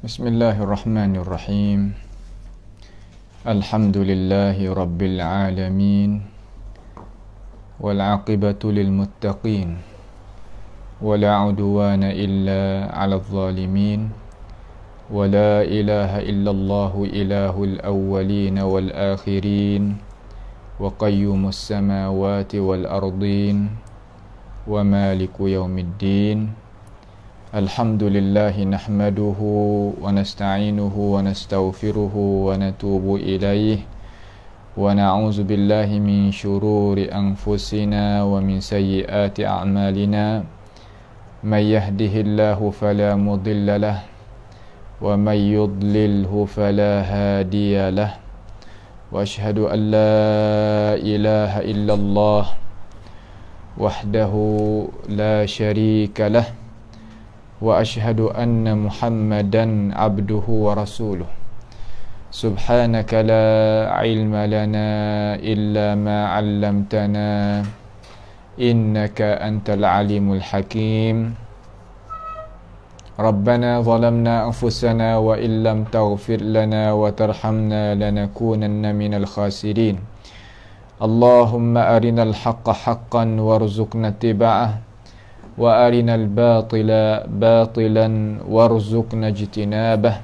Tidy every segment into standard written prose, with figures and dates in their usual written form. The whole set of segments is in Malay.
Bismillahirrahmanirrahim. Alhamdulillahi rabbil alamin. Wal aqibatu lil muttaqin. Wala udwana illa 'alal zalimin. Wala ilaha illallahu ilahul awwalin wal akhirin. Wa qayyumus samawati wal ardin. Wa maliku yaumiddin. Alhamdulillahi nahmaduhu wa nasta'inuhu wa nastaghfiruhu wa natubu ilaih wa na'udzu billahi min syururi anfusina wa min sayyiati a'malina may yahdihillahu fala mudilla lah wa may yudlilhu fala hadiya lah wa asyhadu an la ilaha illallah wahdahu la syarika lah wa asyhadu anna Muhammadan abduhu wa rasuluh. Subhanaka la ilma lana illa ma 'allamtana innaka antal alimul hakim. Rabbana zalamna anfusana wa illam taghfir lana wa tarhamna lanakunanna minal khasirin. Allahumma arinal haqqa haqqan warzuqna ittiba'ah wa arinal batila batilan warzuqna ijtinabah.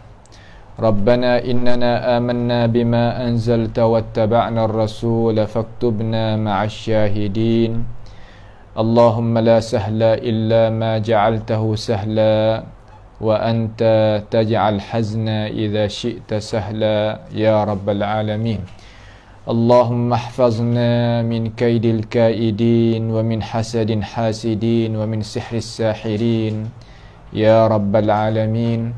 Rabbana innana amanna bima anzalta wattaba'na ar-rasul faktubna ma'asy syahidin. Allahumma la sahla illa ma ja'altahu sahla wa anta taj'al hazna idza syi'ta sahla ya rabbal alamin. Allahumma ihfazna min kaidil kaidin wa min hasadin hasidin wa min sihris sahirin ya rabbal alamin.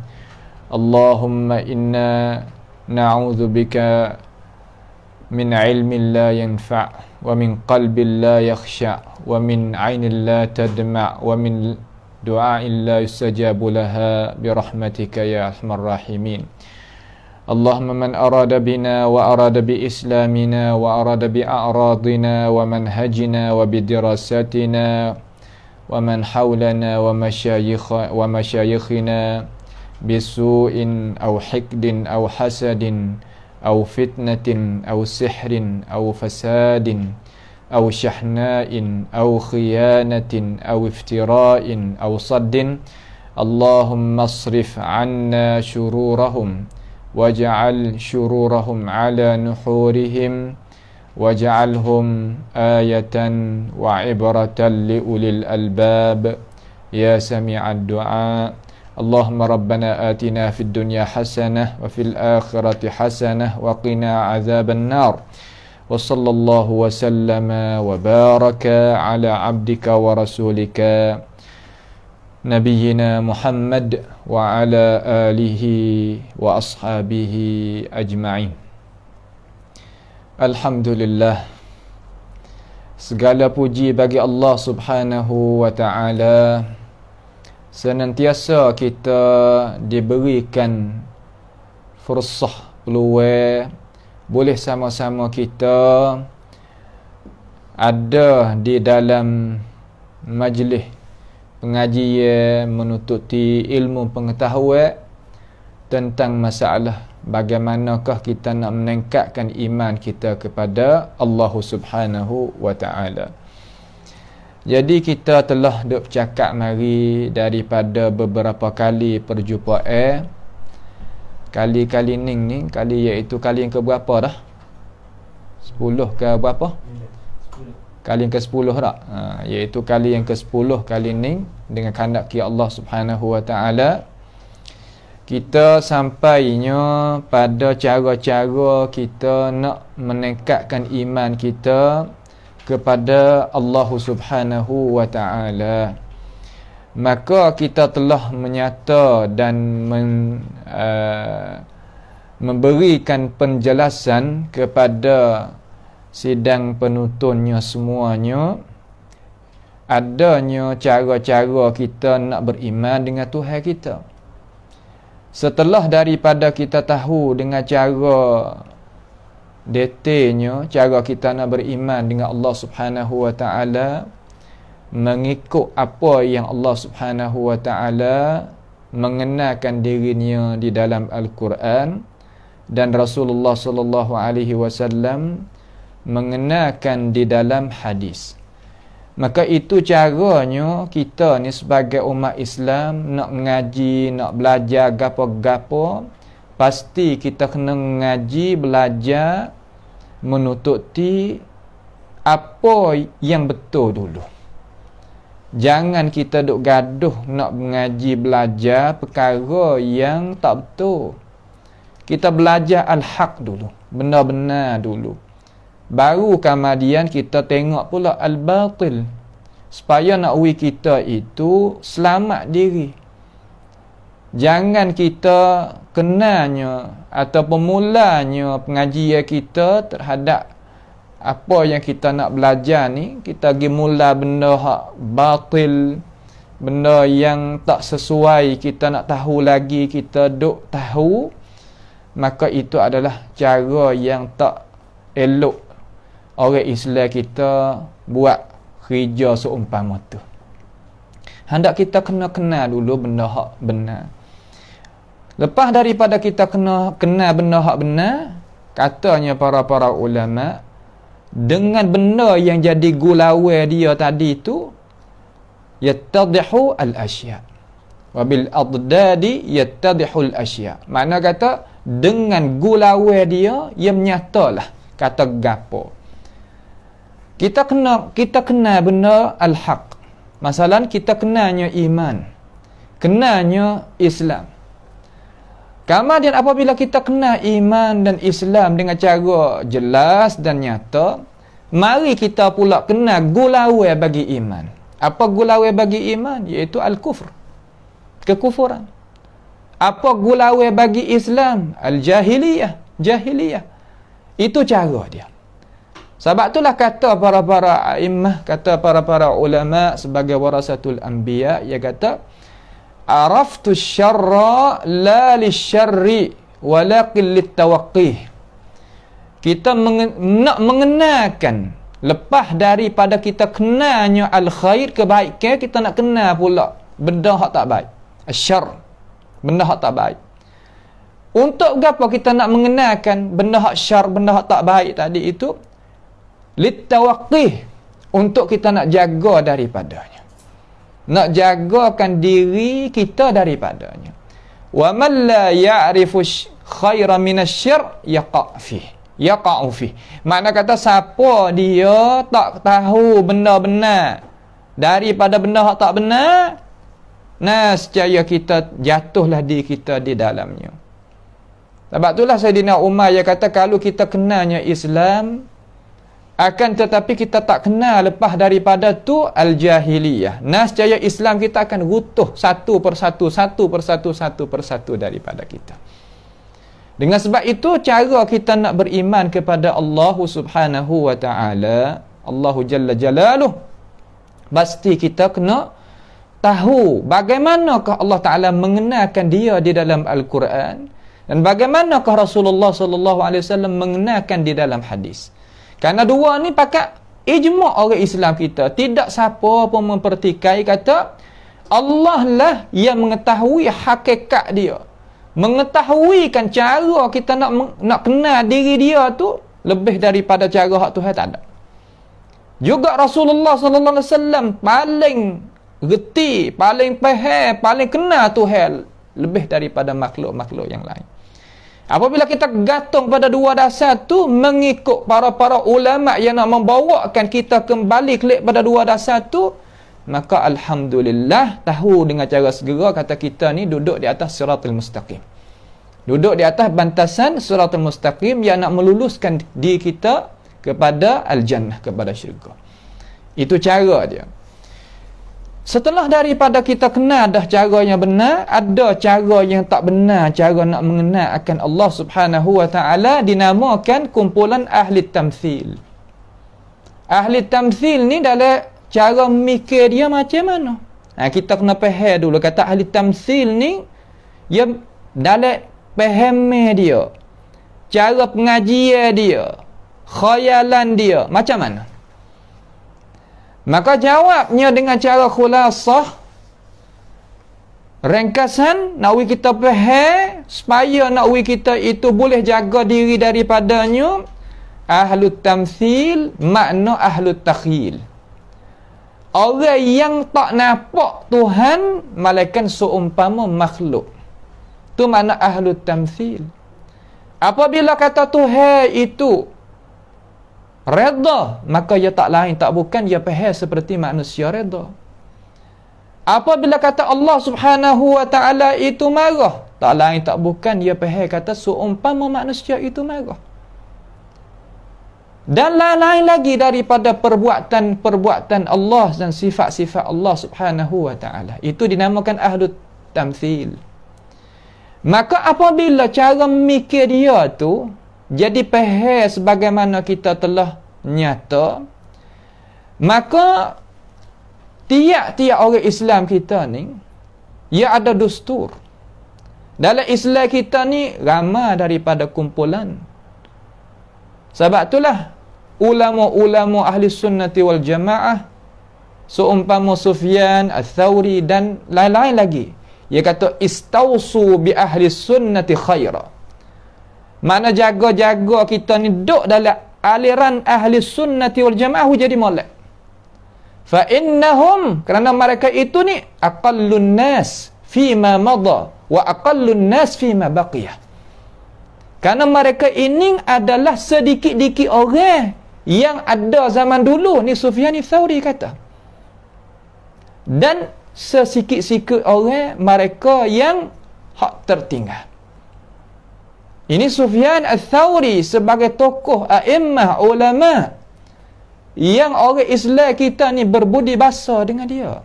Allahumma inna na'udzu bika min ilmin la yanfa' wa min qalbin la yakhsha' wa min 'ainin la tadma' wa min du'ain la yustajabu laha bi rahmatika ya arhamar rahimin. Allahumma man arada bina wa arada bi islamina wa arada bi a'radina wa manhajina wa bi dirasatina wa man hawlana wa masyayikhina bisu'in aw hikdin aw hasadin aw fitnatin aw sihrin aw fasadin aw syahna'in aw khiyanatin aw iftira'in aw saddin. Allahumma asrif 'anna syururahum waj'al syururahum 'ala nuhurihim waj'alhum ayatan wa ibratan li ulil albab ya sami'ad du'a. Allahumma rabbana atina fid dunya hasanah wa fil akhirati hasanah wa qina azaban nar. Wa sallallahu wa sallama wa baraka ala abdika wa rasulika Nabiyyina Muhammad wa ala alihi wa ashabihi ajma'in. Alhamdulillah, segala puji bagi Allah Subhanahu wa ta'ala. Senantiasa kita diberikan fursah, peluang, boleh sama-sama kita ada di dalam majlis pengajian menututi ilmu pengetahuan tentang masalah bagaimanakah kita nak meningkatkan iman kita kepada Allah Subhanahu wa ta'ala. Jadi kita telah duk bercakap mari daripada beberapa kali perjumpaan. Kali-kali ni kali iaitu kali yang ke berapa dah? 10 ke berapa? Kali yang ke-10 tak? Iaitu kali yang ke-10 kali ni dengan kehendak Allah Subhanahu wa ta'ala. Kita sampainya pada cara-cara kita nak meningkatkan iman kita kepada Allah Subhanahu wa ta'ala. Maka kita telah menyata dan memberikan penjelasan kepada sidang penontonnya semuanya adanya cara-cara kita nak beriman dengan Tuhan kita. Setelah daripada kita tahu dengan cara detailnya cara kita nak beriman dengan Allah Subhanahu wa ta'ala, mengikut apa yang Allah Subhanahu wa ta'ala mengenalkan dirinya di dalam Al-Quran dan Rasulullah sallallahu alaihi wasallam mengenalkan di dalam hadis. Maka itu caranya kita ni sebagai umat Islam nak mengaji, nak belajar gapo-gapo, pasti kita kena mengaji, belajar, menututi apa yang betul dulu. Jangan kita duk gaduh nak mengaji, belajar perkara yang tak betul. Kita belajar al-haq dulu, benar-benar dulu. Baru kemudian kita tengok pula al-batil, supaya nak kita itu selamat diri. Jangan kita kenanya atau pemulanya pengajian kita terhadap apa yang kita nak belajar ni, kita pergi mula benda hak batil, benda yang tak sesuai, kita nak tahu lagi, kita duk tahu, maka itu adalah cara yang tak elok orang Islam kita buat kerja seumpama tu. Hendak kita kena kenal dulu benda hak benar. Lepas daripada kita kena kenal benda hak benar, katanya para ulama, dengan benda yang jadi gulawai dia tadi tu, yattadihu al-asya wa bil adadi yattadihu al-asya. Makna kata dengan gulawai dia menyatalah kata gapo. Kita kena benda al-haq. Masalah kita kenanya iman, kenanya Islam. Kemudian apabila kita kenal iman dan Islam dengan cara jelas dan nyata, mari kita pula kenal gulawai bagi iman. Apa gulawai bagi iman? Iaitu al-kufr, kekufuran. Apa gulawai bagi Islam? Al-jahiliyah, jahiliyah. Itu cara dia. Sebab itulah kata para a'immah, kata para ulama sebagai warasatul anbiya, ia kata araftu syarra la lisyarri walakin litawaqqih. Kita nak mengenalkan, lepas daripada kita kenalnya al-khair, kebaikan, kita nak kenal pula benda hak tak baik, asyar, benda hak tak baik. Untuk apa kita nak mengenalkan benda hak syar, benda hak tak baik tadi itu? Litawaqqih, untuk kita nak jaga daripadanya, nak jagakan diri kita daripadanya. Wa man la ya'rifu khairan minasyarr yaqa'u fi. Makna kata siapa dia tak tahu benda benar daripada benda hak tak benar, nescaya kita jatuhlah diri kita di dalamnya. Sebab itulah Sayyidina Umar dia kata kalau kita kenalnya Islam, akan tetapi kita tak kenal lepas daripada tu al-jahiliyah, nescaya Islam kita akan runtuh satu persatu daripada kita. Dengan sebab itu cara kita nak beriman kepada Allah Subhanahu wa taala, Allahu Jalla Jalaluh, pasti kita kena tahu bagaimanakah Allah Taala mengenalkan dia di dalam Al-Quran dan bagaimanakah Rasulullah sallallahu alaihi wasallam mengenalkan di dalam hadis. Kerana dua ni pakat ijma' orang Islam kita. Tidak siapa pun mempertikai kata Allah lah yang mengetahui hakikat dia, mengetahuikan cara kita nak kenal diri dia tu lebih daripada cara hak Tuhan tak ada. Juga Rasulullah sallallahu alaihi wasallam paling reti, paling faham, paling kenal Tuhan lebih daripada makhluk-makhluk yang lain. Apabila kita gantung pada dua dasar tu, mengikut para ulama yang nak membawakan kita kembali kelik pada dua dasar tu, maka alhamdulillah tahu dengan cara segera kata kita ni duduk di atas siratul mustaqim, duduk di atas bantasan siratul mustaqim yang nak meluluskan diri kita kepada al-jannah, kepada syurga. Itu cara dia. Setelah daripada kita kenal dah cara yang benar, ada cara yang tak benar, cara nak mengenal akan Allah Subhanahu wa taala, dinamakan kumpulan ahli tamthil. Ahli tamthil ni dalam cara mikir dia macam mana? Kita kena faham dulu kata ahli tamthil ni, dia dalam faham dia, cara pengajian dia, khayalan dia macam mana? Maka jawabnya dengan cara khulasah, ringkasan nak we kita faham supaya nak we kita itu boleh jaga diri daripadanya. Ahlut tamthil makna ahlut takhyil. Orang yang tak nampak Tuhan malaikat seumpama makhluk. Tu makna ahlut tamthil. Apabila kata Tuhan itu redha, maka ia tak lain tak bukan ia faham seperti manusia redha. Apabila kata Allah Subhanahu wa taala itu marah, tak lain tak bukan ia faham kata seumpama manusia itu marah. Dan lain-lain lagi daripada perbuatan-perbuatan Allah dan sifat-sifat Allah Subhanahu wa taala. Itu dinamakan ahlut tamthil. Maka apabila cara mikir dia tu jadi faham sebagaimana kita telah nyata, maka tiap-tiap orang Islam kita ni ia ada dustur. Dalam Islam kita ni ramai daripada kumpulan. Sebab itulah ulama-ulama ahli sunnati wal jamaah seumpama Sufyan Ats-Tsauri dan lain-lain lagi, dia kata istausu bi ahli sunnati khaira. Mana jaga-jaga kita ni duduk dalam aliran ahli sunnati wal jamaah jadi molek. Fa innahum, kerana mereka itu ni aqallun nas fima madha wa aqallun nas fima baqiyah. Kerana mereka ini adalah sedikit-dikit orang yang ada zaman dulu ni, Sufyan Ats-Tsauri kata. Dan sesikit-sikit orang mereka yang hak tertinggal. Ini Sufyan Ats-Tsauri sebagai tokoh a'immah ulama yang orang Islam kita ni berbudi basa dengan dia.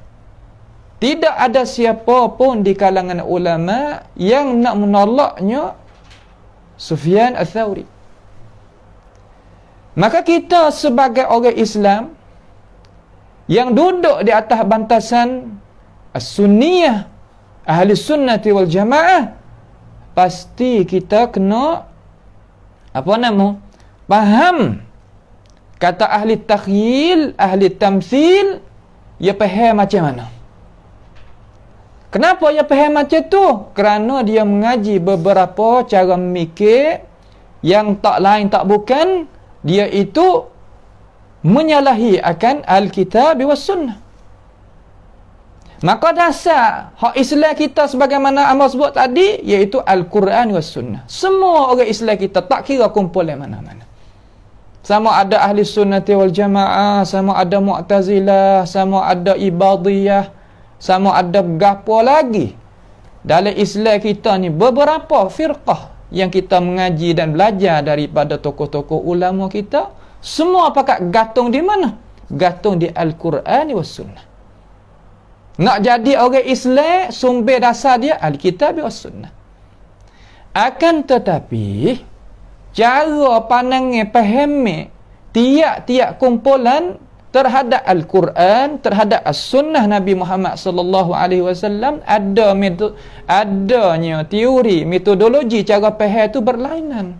Tidak ada siapa pun di kalangan ulama yang nak menolaknya Sufyan Ats-Tsauri. Maka kita sebagai orang Islam yang duduk di atas bantasan as-sunniyah, ahli sunnati wal jamaah, pasti kita kena faham kata ahli takhyil, ahli tamthil, ia faham macam mana. Kenapa dia faham macam tu? Kerana dia mengaji beberapa cara mikir yang tak lain tak bukan dia itu menyalahi akan Alkitab was Sunnah. Maka dasar hak Islam kita sebagaimana Amal sebut tadi iaitu Al-Quran was Sunnah. Semua orang Islam kita tak kira kumpulan mana-mana. Sama ada ahli sunnati wal jamaah, sama ada Mu'tazilah, sama ada Ibadiyah, sama ada gapo lagi. Dalam Islam kita ni beberapa firqah yang kita mengaji dan belajar daripada tokoh-tokoh ulama kita, semua pakat gantung di mana? Gantung di Al-Quran was Sunnah. Nak jadi orang Islam, sumber dasar dia Alkitab was Sunnah. Akan tetapi cara pandangnya fahami tiap-tiap kumpulan terhadap Al-Quran, terhadap As-Sunnah Nabi Muhammad sallallahu alaihi wasallam adanya teori, metodologi cara faham itu berlainan.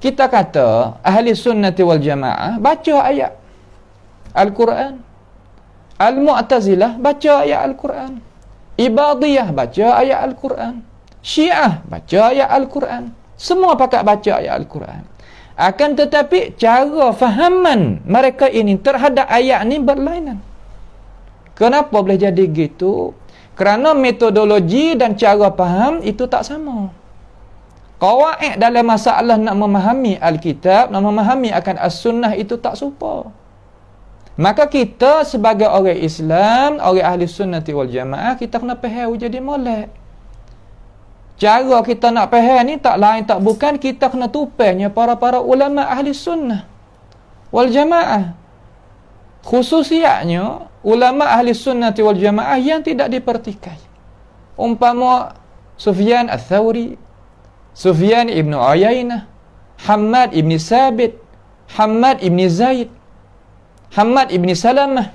Kita kata ahli sunnati wal jamaah baca ayat Al-Quran, Al-Mu'tazilah baca ayat Al-Quran, Ibadiyah baca ayat Al-Quran, Syiah baca ayat Al-Quran, semua pakat baca ayat Al-Quran. Akan tetapi cara fahaman mereka ini terhadap ayat ni berlainan. Kenapa boleh jadi gitu? Kerana metodologi dan cara faham itu tak sama. Qawaid dalam masalah nak memahami Alkitab, nak memahami akan As-Sunnah itu tak serupa. Maka kita sebagai orang Islam, orang ahli sunnati wal jamaah, kita kena faham jadi molek. Cara kita nak faham ni tak lain tak bukan kita kena tupainya para ulama ahli sunnah wal jamaah. Khususiatnya ulama ahli sunnati wal jamaah yang tidak dipertikai. Umpama Sufyan Ats-Tsauri, Sufyan ibn Uyainah, Hammad ibn Sabit, Hammad ibn Zaid, Hammad ibn Salamah,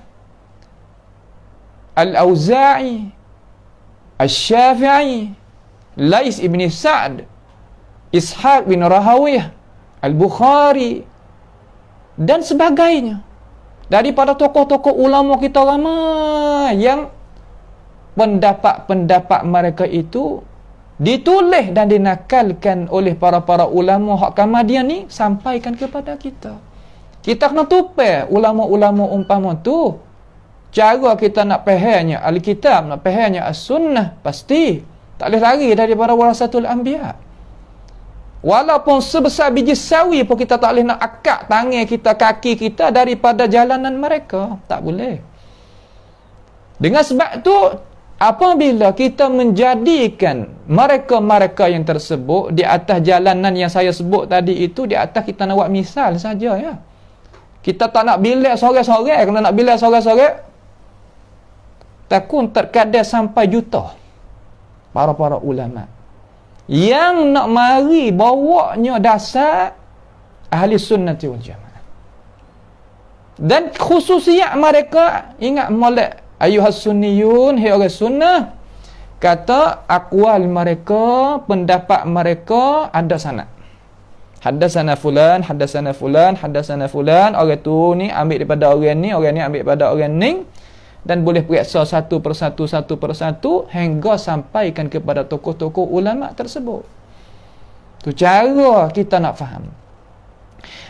Al-Auza'i, Al-Syafi'i, Lais ibn Sa'd, Ishaq bin Rahawiyah, Al-Bukhari dan sebagainya. Daripada tokoh-tokoh ulama kita ramai yang pendapat-pendapat mereka itu ditulis dan dinakalkan oleh para ulama hak Ahmadiyah ni, sampaikan kepada kita. Kita kena tupai ulama-ulama umpama tu. Cara kita nak fahamnya Alkitab, nak fahamnya As-Sunnah, pasti tak boleh lari daripada warasatul anbiya. Walaupun sebesar biji sawi pun kita tak boleh nak akak tangan kita, kaki kita daripada jalanan mereka. Tak boleh. Dengan sebab tu, apabila kita menjadikan mereka-mereka yang tersebut di atas jalanan yang saya sebut tadi itu, di atas kita nak buat misal saja ya. Kita tak nak bilik sorang-sorang. Kalau nak bilik sorang-sorang, takun terkadang sampai juta para ulama yang nak mari bawanya dasar ahli sunnati wal jamaah. Dan khususiat mereka, ingat molek ayuhas sunniyun, hai orang sunnah, kata akwal mereka, pendapat mereka ada sanad. Haddatsana fulan, haddatsana fulan, haddatsana fulan, orang tu ni ambil daripada orang ni ambil daripada orang ni, dan boleh periksa satu persatu hingga sampaikan kepada tokoh-tokoh ulama tersebut. Tu cara kita nak faham.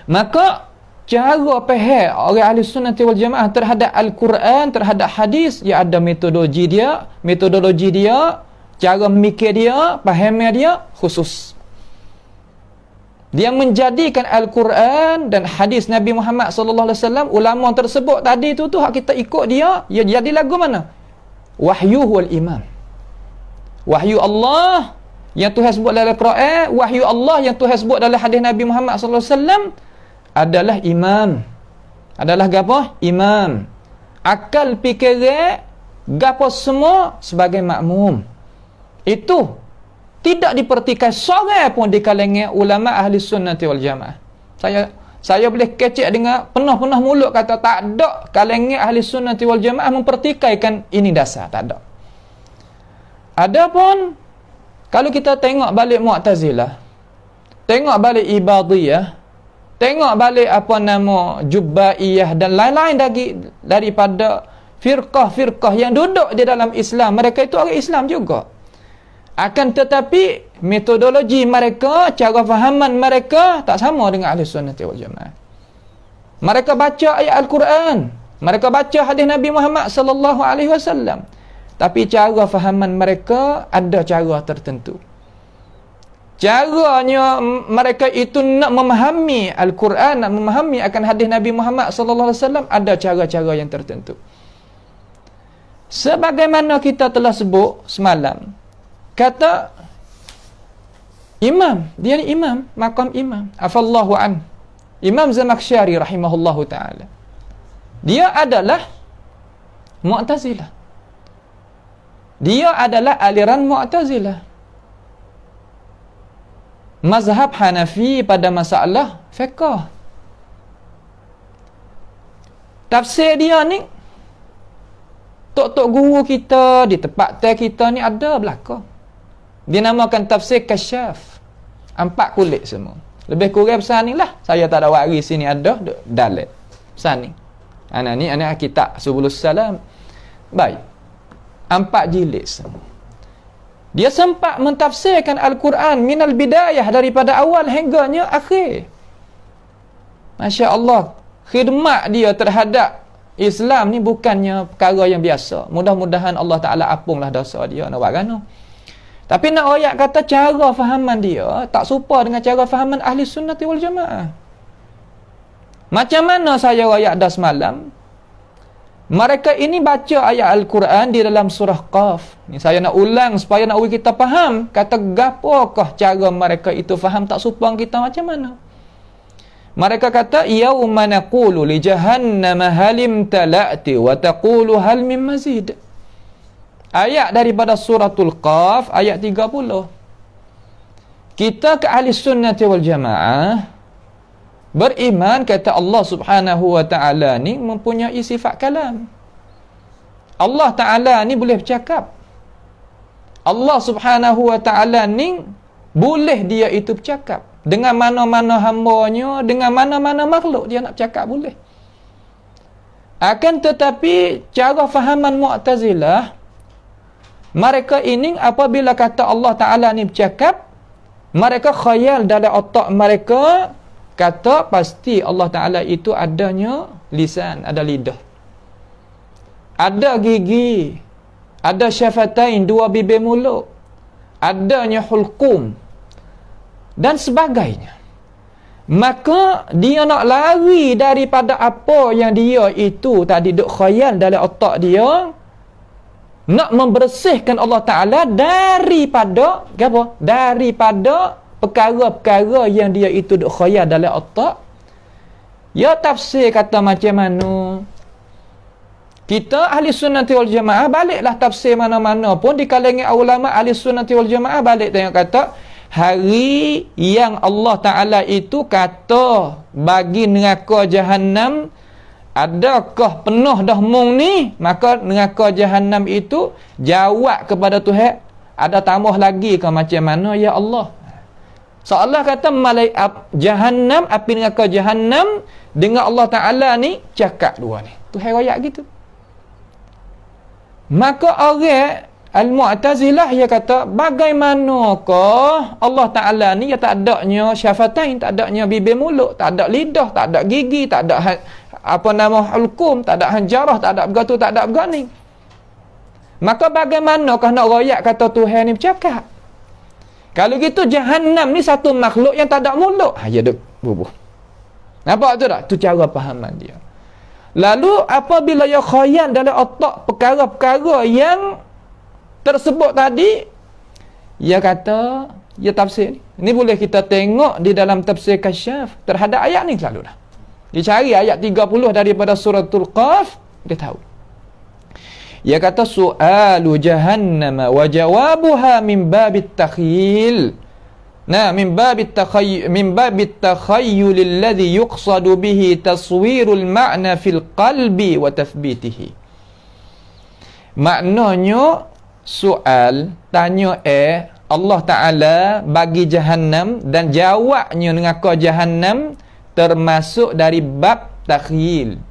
Maka cara faham orang ahli sunnah wal jamaah terhadap Al-Quran, terhadap hadis, ia ada metodologi dia, cara mikir dia, fahamnya dia khusus. Dia menjadikan Al-Quran dan hadis Nabi Muhammad sallallahu alaihi wasallam, ulama tersebut tadi tu hak kita ikut dia, ia jadi lagu mana? Wahyu wal imam. Wahyu Allah yang Tuhan sebut dalam Al-Quran, wahyu Allah yang Tuhan sebut dalam hadis Nabi Muhammad sallallahu alaihi wasallam adalah imam. Adalah gapo? Imam. Akal fikiran gapo semua sebagai makmum. Itu tidak dipertikai seorang pun di kalangan ulama ahli sunnati wal jamaah. Saya boleh kecek dengan penuh-penuh mulut kata tak ada kalangan ahli sunnati wal jamaah mempertikaikan ini dasar, tak ada. Adapun kalau kita tengok balik Mu'tazilah, tengok balik Ibadiyah, tengok balik Jubbaiyah dan lain-lain daripada firqah-firqah yang duduk di dalam Islam, mereka itu orang Islam juga. Akan tetapi metodologi mereka, cara fahaman mereka tak sama dengan ahli sunnah wal jamaah. Mereka baca ayat Al-Quran, mereka baca hadis Nabi Muhammad sallallahu alaihi wasallam, tapi cara fahaman mereka ada cara tertentu. Caranya mereka itu nak memahami Al-Quran, nak memahami akan hadis Nabi Muhammad sallallahu alaihi wasallam, ada cara-cara yang tertentu. Sebagaimana kita telah sebut semalam, kata imam, dia ni imam, maqam imam, afallahu an, Imam Zamakhsyari rahimahullahu ta'ala, dia adalah Mu'tazilah. Dia adalah aliran Mu'tazilah, mazhab Hanafi pada masalah fiqh. Tafsir dia ni, tok-tok guru kita di tempat kita ni ada belakang. Dia namakan tafsir Kasyaf. 4 kulit semua. Lebih kurang besar ni lah. Saya tak ada waris sini ada dalam. Besar ni. Anak kitab Subulus Salam. Baik. 4 jilid semua. Dia sempat mentafsirkan Al-Quran minal bidayah, daripada awal hingganya akhir. Masya Allah. Khidmat dia terhadap Islam ni bukannya perkara yang biasa. Mudah-mudahan Allah Ta'ala apunglah dosa dia. Nak buat gana. Tapi nak ayat kata cara fahaman dia tak serupa dengan cara fahaman ahli sunnati wal jamaah. Macam mana saya ayat dah semalam? Mereka ini baca ayat Al-Quran di dalam surah Qaf. Ni saya nak ulang supaya nak kita faham. Kata gapokah cara mereka itu faham tak serupa kita macam mana? Mereka kata yauma naqulu li jahannama halim tala'ti wa taqulu hal min mazid. Ayat daripada suratul Qaf ayat 30. Kita ke ahli sunnati wal jamaah beriman kata Allah Subhanahu wa taala ni mempunyai sifat kalam. Allah Taala ni boleh bercakap. Allah Subhanahu wa taala ni boleh dia itu bercakap. Dengan mana-mana hamba-Nya, dengan mana-mana makhluk dia nak cakap boleh. Akan tetapi cara fahaman Mu'tazilah Mereka ini apabila kata Allah Ta'ala ni bercakap, mereka khayal dalam otak mereka, kata pasti Allah Ta'ala itu adanya lisan, ada lidah, ada gigi, ada syafatain, dua bibir mulut, adanya hulqum dan sebagainya. Maka dia nak lari daripada apa yang dia itu tadi duk khayal dalam otak dia, nak membersihkan Allah Ta'ala daripada apa? Daripada perkara-perkara yang dia itu duk khayal dalam otak. Ya tafsir kata macam mana? Kita ahli sunnati wal jamaah, baliklah tafsir mana-mana pun di kalangan ulama ahli sunnati wal jamaah, balik tengok kata hari yang Allah Ta'ala itu kata bagi neraka Jahannam, adakah penuh dah mung ni? Maka neraka Jahannam itu jawab kepada Tuhan, ada tambah lagi ke macam mana ya Allah? Seolah kata malaikat Jahannam, api neraka Jahannam dengan Allah Ta'ala ni cakap dua ni. Tuhan royak gitu. Maka orang Al-Mu'tazilah dia kata, bagaimanakah Allah Ta'ala ni dia tak adanya syafatain, tak adanya bibir mulut, tak ada lidah, tak ada gigi, tak ada hulqum, tak ada hanjarah, tak ada begitu, tak ada begani. Maka bagaimanakah nak royak kata Tuhan ni bercakap? Kalau gitu Jahannam ni satu makhluk yang tak ada mulut. Ya duk bubuh. Nampak tu tak? Tu cara fahaman dia. Lalu apabila dia khayal dalam otak perkara-perkara yang tersebut tadi, dia kata, dia tafsir. Ini boleh kita tengok di dalam tafsir Kasyaf terhadap ayat ni selalu dah. Dia cari ayat 30 daripada suratul Qaf, dia tahu. Dia kata su'alu jahannam wa jawabuha min babit takhyil. Nah, min babit takhayyul alladhi yuqsadu bihi taswirul ma'na fil qalbi wa tathbitihi. Maknanya soal tanya Allah Ta'ala bagi Jahannam dan jawabnya neraka Jahannam termasuk dari bab takhyil.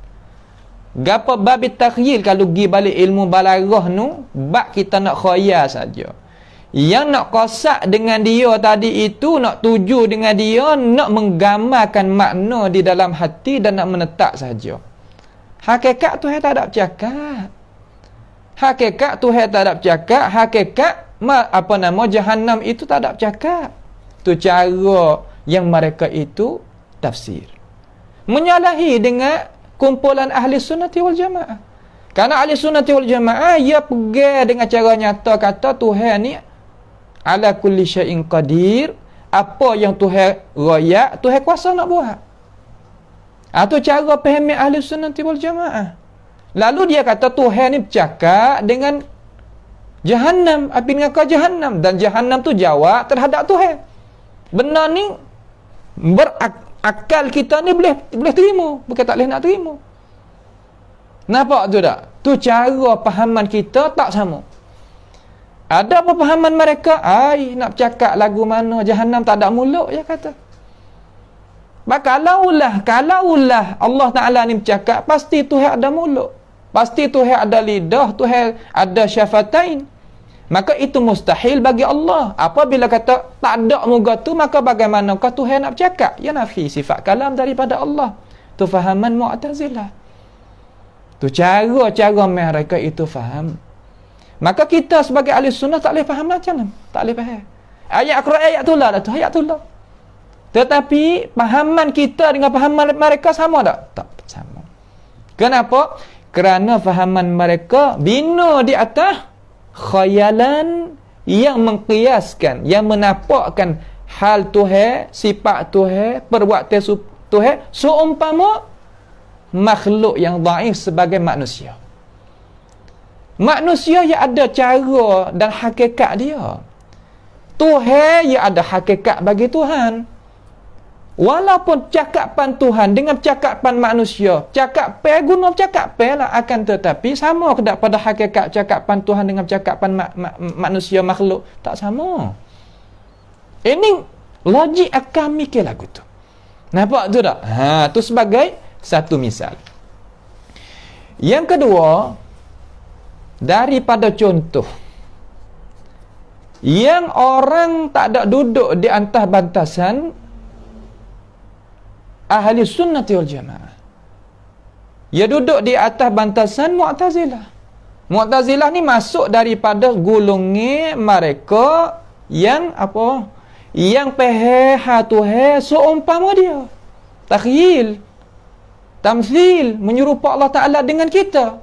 Gapa bab takhyil? Kalau pergi balik ilmu balaghah nu, bab kita nak khayal saja. Yang nak qasak dengan dia tadi itu, nak tuju dengan dia, nak menggambarkan makna di dalam hati dan nak menetap saja. Hakikat Tuhan tak ada bercakap. Hakikat Tuhan tak ada bercakap. Hakikat Jahannam itu tak ada bercakap. Tu cara yang mereka itu tafsir. Menyalahi dengan kumpulan ahli sunnati wal jamaah. Karena ahli sunnati wal jamaah ia pegang dengan cara nyata kata Tuhan ni ala kulli syai'in qadir. Apa yang Tuhan royak, Tuhan kuasa nak buat. Itu cara faham ahli sunnati wal jamaah. Lalu dia kata Tuhan ni bercakap dengan Jahannam, api neraka Jahannam, dan Jahannam tu jawab terhadap Tuhan. Benar ni berakal kita ni boleh terima, bukan tak boleh nak terima. Nampak tu tak? Tu cara pahaman kita tak sama. Ada apa pahaman mereka? Nak bercakap lagu mana Jahannam tak ada mulut, dia kata. Kalaulah Allah Ta'ala ni bercakap, pasti Tuhan ada mulut. Pasti Tuhan ada lidah, Tuhan ada syafatain. Maka itu mustahil bagi Allah. Apabila kata tak ada muka tu, maka bagaimanakah Tuhan nak bercakap? Ya nafi sifat kalam daripada Allah. Tu fahaman Mu'tazilah. Tu cara mereka itu faham. Maka kita sebagai ahli sunnah tak boleh faham macam mana? Tak boleh faham. Ayat Quran ayat tu lah tu, ayat tu lah. Tetapi pahaman kita dengan pahaman mereka sama tak? Tak sama. Kenapa? Kerana fahaman mereka bina di atas khayalan yang mengkiaskan, yang menampakkan hal Tuhan, sifat Tuhan, perbuatan Tuhan seumpama makhluk yang dhaif sebagai manusia. Manusia yang ada cara dan hakikat dia. Tuhan yang ada hakikat bagi Tuhan. Walaupun cakapan Tuhan dengan cakapan manusia, guna cakapan lah, akan tetapi sama ke tak pada hakikat cakapan Tuhan dengan cakapan manusia makhluk? Tak sama. Ini logik akal mikir lagu tu. Nampak tu tak? Tu sebagai satu misal. Yang kedua, daripada contoh Yang orang tak ada duduk di atas bantasan ahli sunnati wal jamaah. Ia duduk di atas bantasan Mu'tazilah. Mu'tazilah ni masuk daripada golongan mereka yang apa? Yang pehe seumpama dia. Takhyil, tamthil, menyerupa Allah Ta'ala dengan kita.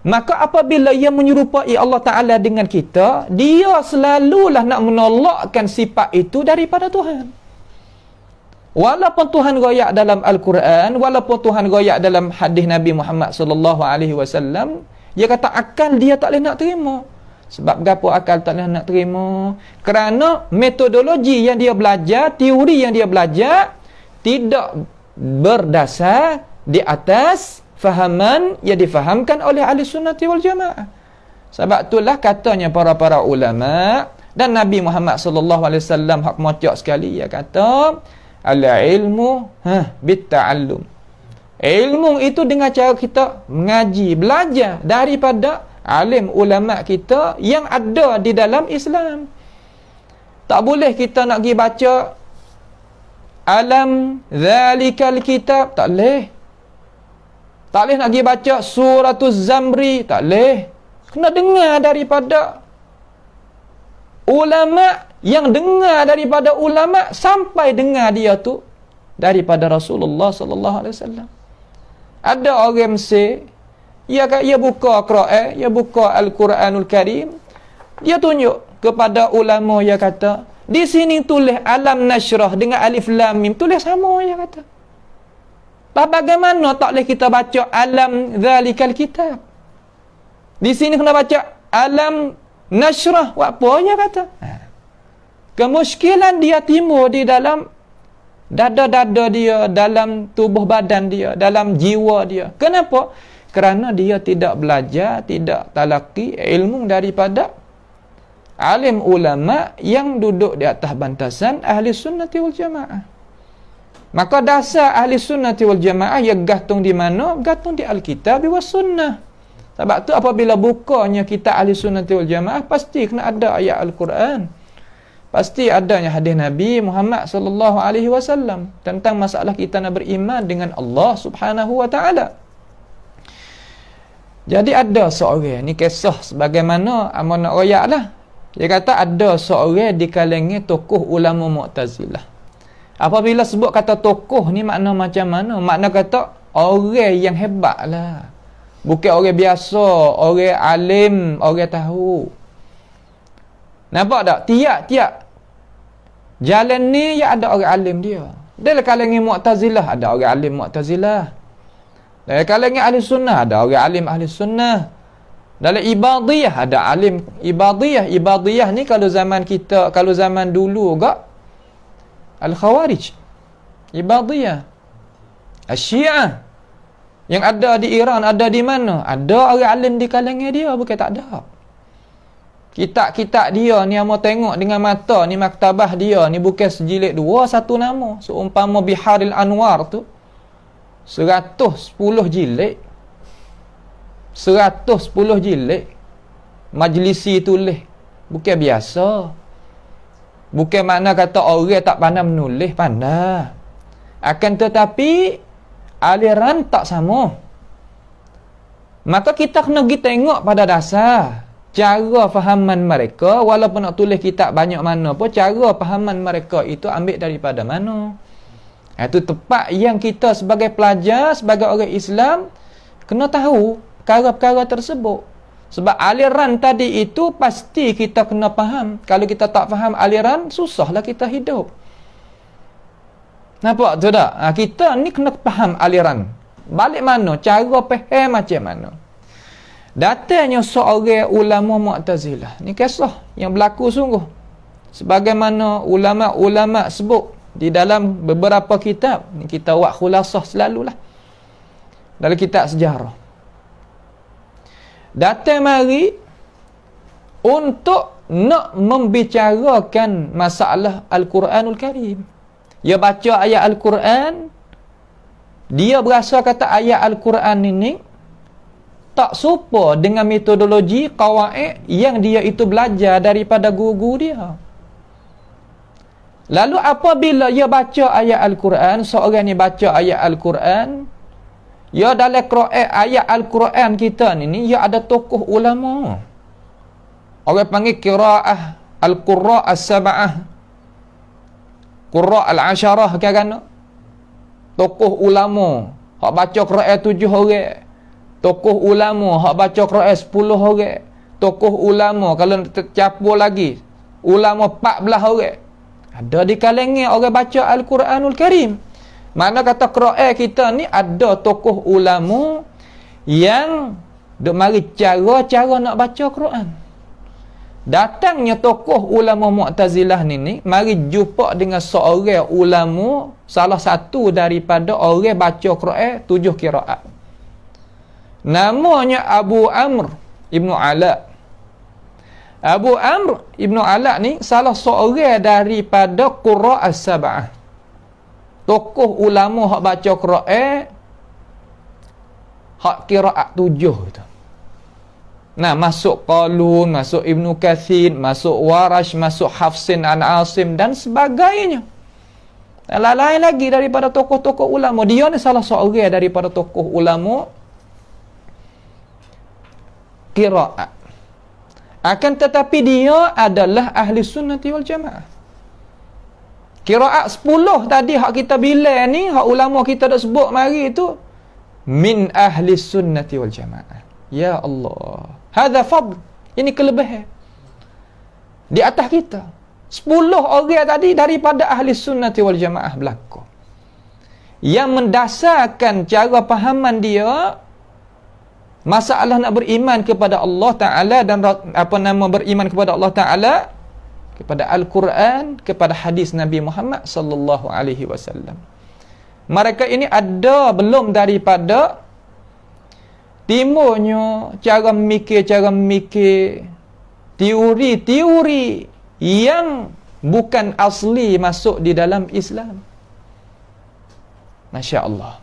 Maka apabila ia menyerupai Allah Ta'ala dengan kita, dia selalulah nak menolakkan sifat itu daripada Tuhan. Walaupun Tuhan royak dalam Al-Quran, walaupun Tuhan royak dalam hadis Nabi Muhammad sallallahu alaihi wasallam, dia kata akal dia tak boleh nak terima. Sebab gapo akal tak boleh nak terima? Kerana metodologi yang dia belajar, teori yang dia belajar tidak berdasar di atas fahaman yang difahamkan oleh ahli sunnati wal jamaah. Sebab itulah katanya para ulama dan Nabi Muhammad sallallahu alaihi wasallam hak mocok sekali, dia kata al-ilmu bit-ta'allum. Ilmu itu dengan cara kita mengaji, belajar daripada alim ulama kita yang ada di dalam Islam. Tak boleh kita nak pergi baca alam zalikal kitab, tak boleh. Tak boleh nak pergi baca suratul Zamri, tak boleh. Kena dengar daripada ulama, yang dengar daripada ulama sampai dengar dia tu daripada Rasulullah sallallahu alaihi wasallam. Ada orang Mesir, ia buka Quran, ia buka Al-Quranul Karim, dia tunjuk kepada ulama, dia kata, di sini tulis alam nasyrah dengan alif lam mim, tulis sama, dia kata. Bagaimana tak boleh kita baca alam zalikal kitab? Di sini kena baca alam nasyrah. Buat apa dia kata? Kemuskilan dia timbul di dalam dada-dada dia, dalam tubuh badan dia, dalam jiwa dia. Kenapa? Kerana dia tidak belajar, tidak talaqi ilmu daripada alim ulama yang duduk di atas bantasan ahli sunnati wal jamaah. Maka dasar ahli sunnati wal jamaah ia gantung di mana? Gantung di Alkitab wa sunnah. Sebab tu apabila bukanya kita ahli sunnati wal jamaah, pasti kena ada ayat Al-Quran. Pasti adanya hadis Nabi Muhammad sallallahu alaihi wasallam tentang masalah kita nak beriman dengan Allah Subhanahu wa taala. Jadi ada seorang, ni kisah sebagaimana amun nak royaklah. Dia kata ada seorang di kalangan tokoh ulama Mu'tazilah. Apabila sebut kata tokoh ni makna macam mana? Makna kata orang yang hebat lah. Bukan orang biasa, orang alim, orang tahu. Nampak tak? Tiap-tiap jalan ni ya ada orang alim dia. Dalam kalangan Mu'tazilah ada orang alim Mu'tazilah. Dalam kalangan ahli sunnah ada orang alim ahli sunnah. Dalam ibadiyah ada alim ibadiyah. Ibadiyah ni kalau zaman kita, kalau zaman dulu gak Al-Khawarij, Ibadiyah, Asy-Syiah yang ada di Iran, ada di mana? Ada orang alim di kalangan dia, bukan tak ada. Kitab-kitab dia ni amo tengok dengan mata ni, maktabah dia ni bukan sejilid dua, satu nama. Seumpama Biharil Anwar tu 110 jilid. 110 jilid. Majlisi tulis. Bukan biasa. Bukan makna kata orang tak pandai menulis, pandai. Akan tetapi aliran tak sama. Maka kita kena pergi tengok pada dasar cara fahaman mereka. Walaupun nak tulis kitab banyak mana pun, cara fahaman mereka itu ambil daripada mana. Itu tepat yang kita sebagai pelajar, sebagai orang Islam kena tahu perkara-perkara tersebut. Sebab aliran tadi itu pasti kita kena faham. Kalau kita tak faham aliran, susahlah kita hidup. Nampak tu tak? Kita ni kena faham aliran. Balik mana? Cara faham macam mana? Datangnya seorang ulama Mu'tazilah. Ni kisah yang berlaku sungguh. Sebagaimana ulama-ulama sebut di dalam beberapa kitab. Ni kita buat khulasah selalulah. Dalam kitab sejarah. Datang mari untuk nak membicarakan masalah Al-Quranul Karim. Dia baca ayat Al-Quran, dia berasa kata ayat Al-Quran ini tak serupa dengan metodologi qawaid yang dia itu belajar daripada guru dia. Lalu apabila ia baca ayat Al-Quran, seorang ni baca ayat Al-Quran, ya dalam ayat Al-Quran kita ni, ya ada tokoh ulama. Orang panggil qiraah Al-Qurra As-Sab'ah, Qurra Al-Asharah kan. Tokoh ulama hak baca Quran 7 orang. Tokoh ulama hak baca Quran 10 orang. Tokoh ulama kalau tercampur lagi ulama 14 orang. Ada di kalangan orang baca Al-Quranul Karim. Mana kata Quran kita ni ada tokoh ulama yang duk mari cara-cara nak baca Quran. Datangnya tokoh ulama Mu'tazilah ni mari jumpa dengan seorang ulama, salah satu daripada orang baca Quran 7 qiraat. Namanya Abu Amr Ibnu Ala. Abu Amr Ibnu Ala ni salah seorang daripada Qurra As-Sab'ah. Tokoh ulama hak baca Quran hak qiraat 7 tu. Nah, masuk Qalun, masuk Ibnu Katsir, masuk Warash, masuk Hafsin an Asim dan sebagainya. Dan lain-lain lagi daripada tokoh-tokoh ulama. Dia ni salah seorang daripada tokoh ulama qiraat. Akan tetapi dia adalah ahli sunnati wal jamaah. Qiraat 10 tadi hak kita bilang ni, hak ulama kita dah sebut mari tu min ahli sunnati wal jamaah. Ya Allah, hadza fadl. Ini kelebihan di atas kita. 10 orang tadi daripada ahli sunnati wal jamaah berlaku, yang mendasarkan cara pahaman dia masalah nak beriman kepada Allah Ta'ala dan beriman kepada Allah Ta'ala, kepada Al-Quran, kepada hadis Nabi Muhammad sallallahu alaihi wasallam. Mereka ini ada belum daripada timurnya cara memikir teori-teori yang bukan asli masuk di dalam Islam. Masya Allah.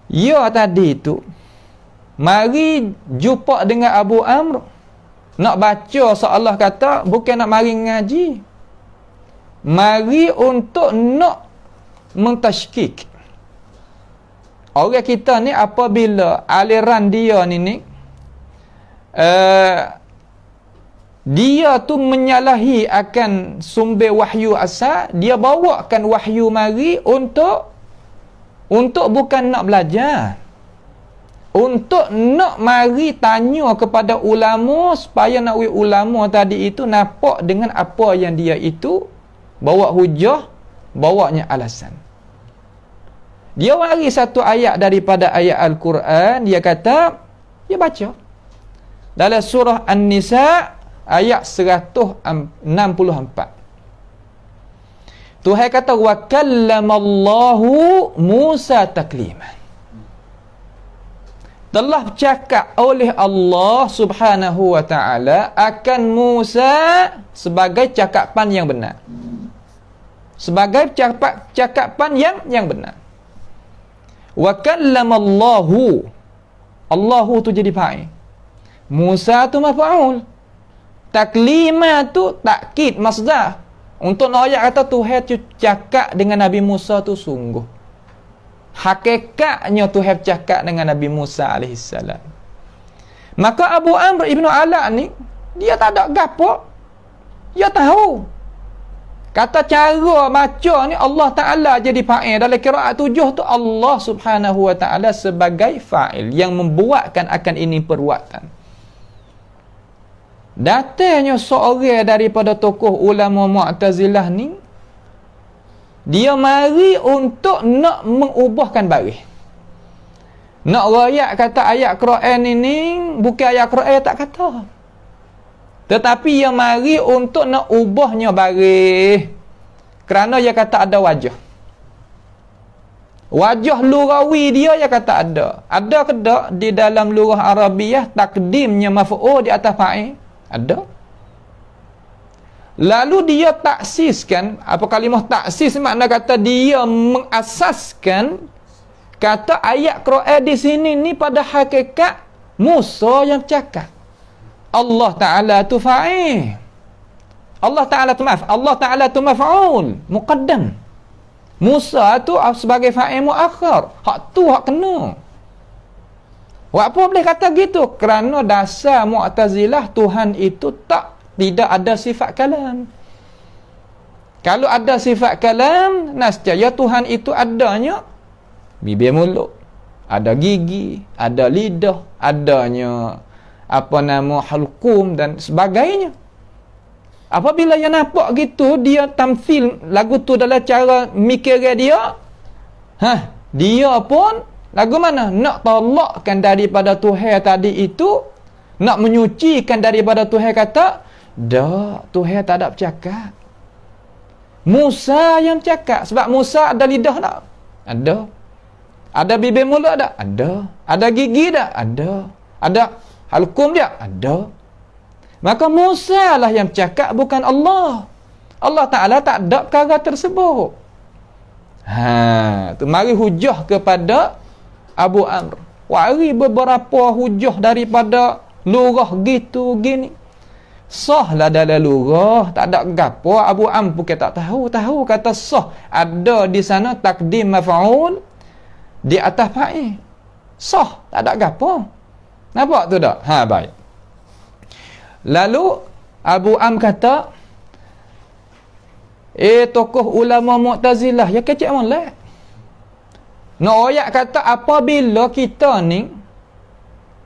Ya tadi tu mari jumpa dengan Abu Amr, nak baca seolah kata bukan nak mari ngaji, mari untuk nak mentashkik. Orang kita ni apabila aliran dia ni dia tu menyalahi akan sumber wahyu asal, dia bawakan wahyu mari untuk bukan nak belajar, untuk nak mari tanya kepada ulama supaya nak ulama tadi itu nampak dengan apa yang dia itu bawa hujah, bawanya alasan. Dia mari satu ayat daripada ayat Al-Quran, dia kata, dia baca dalam surah An-Nisa ayat 164. Tuhan kata, wa kallamallahu Musa takliman. Telah bercakap oleh Allah Subhanahu wa ta'ala akan Musa sebagai cakapan yang benar. Sebagai cakapan yang benar. Wa kallamallahu, Allahu tu jadi fa'il, Musa tu maf'ul, taklima tu takkid masdar. Untuk nak ayat kata Tuhan cakap dengan Nabi Musa tu sungguh. Hakikatnya Tuhan cakap dengan Nabi Musa AS. Maka Abu Amr Ibnu Ala ni, dia tak ada gapo, dia tahu kata cara baca ni Allah Ta'ala jadi fa'il. Dalam qiraat 7 tu Allah Subhanahu wa Ta'ala sebagai fa'il yang membuatkan akan ini perbuatan. Datangnya seorang daripada tokoh ulama Mu'tazilah ni, dia mari untuk nak mengubahkan baris. Nak rayak kata ayat Quran ini bukan ayat Quran, tak kata. Tetapi ia mari untuk nak ubahnya baris. Kerana dia kata ada wajah. Wajah lughawi dia kata ada. Ada ke tak di dalam lughah Arabiah takdimnya maf'ul di atas fa'il? Ada. Lalu dia taksiskan, apa kalimah taksis makna kata dia mengasaskan Kata ayat Quran di sini ni pada hakikat Musa yang bercakap. Allah Ta'ala tu fa'il. Allah Ta'ala tu Allah Ta'ala tu maf'ul, muqaddam. Musa tu sebagai fa'il muakhir. Hak tu hak kena. Apa boleh kata gitu? Kerana dasar Mu'tazilah Tuhan itu tidak ada sifat kalam. Kalau ada sifat kalam, nescaya Tuhan itu adanya bibir mulut, ada gigi, ada lidah, adanya halqum dan sebagainya. Apabila yang nampak gitu, dia tamthil lagu tu dalam cara mikir dia, dia pun lagu mana? Nak tolakkan daripada Tuhan tadi itu, nak menyucikan daripada Tuhan kata, dak, Tuhan tak ada bercakap. Musa yang bercakap. Sebab Musa ada lidah tak? Ada. Ada bibir mulut tak? Ada. Ada gigi tak? Ada. Ada halqum dia? Ada. Maka Musa lah yang bercakap, bukan Allah. Allah Ta'ala tak ada perkara tersebut. Tu mari hujah kepada Abu Amr. Wari beberapa hujah daripada lurah gitu gini. Sah lah dalam lurah, tak ada gapo. Abu Amr pun tak tahu kata sah. Ada di sana takdim maf'ul di atas fa'il. Sah, tak ada gapo. Nampak tu tak? Baik. Lalu Abu Amr kata, tokoh ulama Mu'tazilah ya kecik molek. Ayat kata apabila kita ni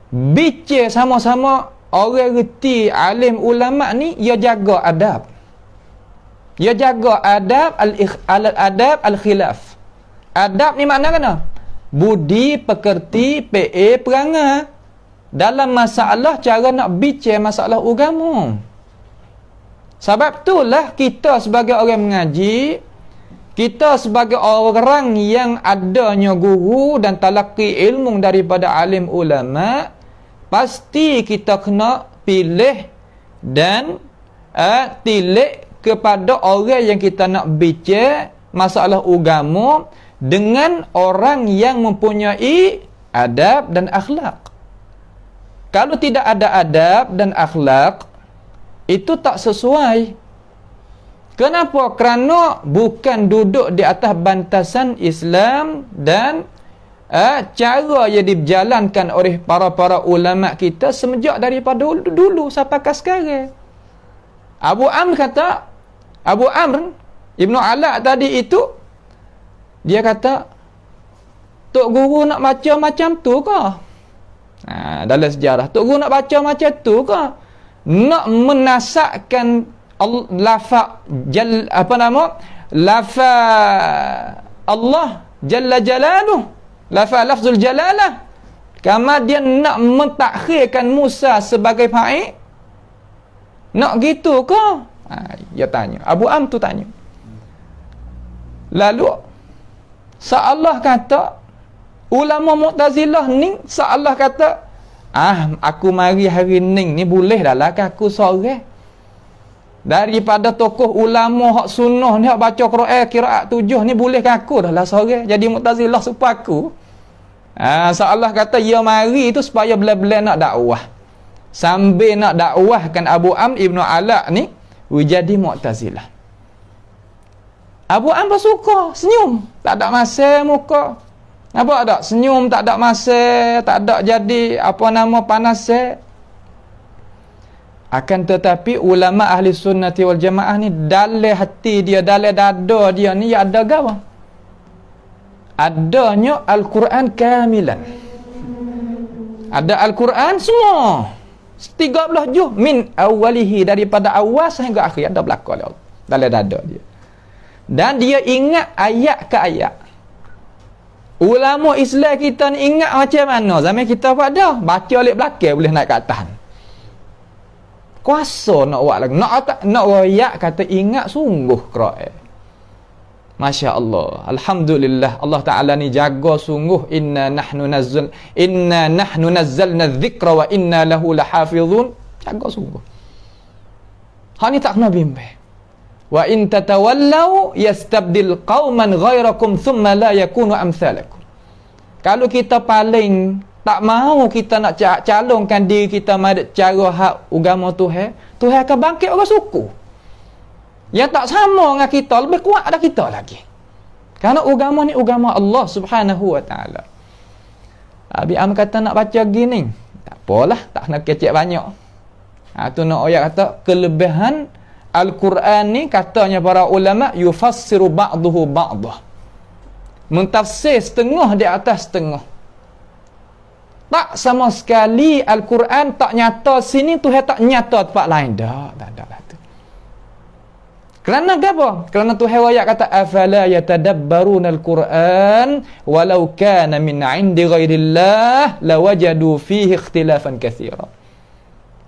bicara sama-sama orang reti alim ulama ni, ia jaga adab. Ia jaga adab al-adab al-khilaf. Adab ni makna kena budi, pekerti, perangai dalam masalah cara nak bicara masalah agama. Sebab itulah kita sebagai orang mengaji, kita sebagai orang yang adanya guru dan talaqi ilmu daripada alim ulama, pasti kita kena pilih dan tilik kepada orang yang kita nak bicara masalah agama dengan orang yang mempunyai adab dan akhlak. Kalau tidak ada adab dan akhlak, itu tak sesuai. Kenapa? Kerana bukan duduk di atas bantasan Islam dan cara yang dijalankan oleh para ulama kita semenjak daripada dulu sampai ke sekarang. Abu Amr Ibnu Ala tadi itu, dia kata, Tok Guru nak baca macam tu ke? Dalam sejarah, Tok Guru nak baca macam tu ke? Nak menasakkan lafaz Allah Jalla Jalaluh, lafzul jalalah, kama dia nak mentakhirkan Musa sebagai fa'il. Nak gitu ke? Dia tanya, Abu Amr tu tanya. Lalu seolah kata ulama Mu'tazilah ni, seolah kata aku mari hari ni boleh dah lah aku seorang daripada tokoh ulama hak sunnah ni, hak baca Quran qiraat 7 ni, boleh aku dah lah seorang jadi Mu'tazilah supaya aku. Seolah kata ia mari tu supaya bela-bela nak dakwah, sambil nak dakwahkan Abu Amr Ibnu Ala ni jadi Mu'tazilah. Abu Amr suka senyum, tak ada masa muka. Nampak tak? Senyum, tak ada masa, tak ada jadi panas. Akan tetapi ulama ahli sunnati wal jamaah ni, dalam hati dia, dalam dada dia ni ada gawa. Adanya Al-Quran kamilan. Ada Al-Quran semua. 13 juz min awalihi, daripada awal sehingga akhir ada belakang oleh Allah dalam dada dia. Dan dia ingat ayat ke ayat. Ulama Islam kita ni ingat macam mana zaman kita pada baca oleh belakang boleh naik ke atas. Kuasa nak buat lagi, nak royak kata ingat sungguh Quran. Masya Allah, alhamdulillah, Allah Ta'ala ni jaga sungguh. Inna nahnu nazzalna dzikra wa inna lahu lahafizun. Jaga sungguh. Hak ni tak kena bimbang. Wa in tatawallaw yastabdil qauman ghairakum thumma la yakunu amsalakum. Kalau kita paling tak mahu kita nak calonkan diri kita pada cara hak agama Tuhan, Tuhan akan bangkit orang suku yang tak sama dengan kita, lebih kuat dah kita lagi. Kerana agama ni agama Allah Subhanahu wa taala. Abi Am kata nak baca gini, tak apalah, tak nak kecek banyak. Tu nak ayat kata kelebihan Al-Quran ni, katanya para ulama, yufassiru ba'duhu ba'dah, mentafsir setengah di atas setengah. Tak sama sekali Al-Quran tak nyata sini, Tuhan tak nyata tempat lain. Tak ada lah tu. Kerana apa? Kerana Tuhan ayat kata afala yatadabbaruna al-Quran walau kana min 'indi ghairillah lawajadu fihi ikhtilafan katsira.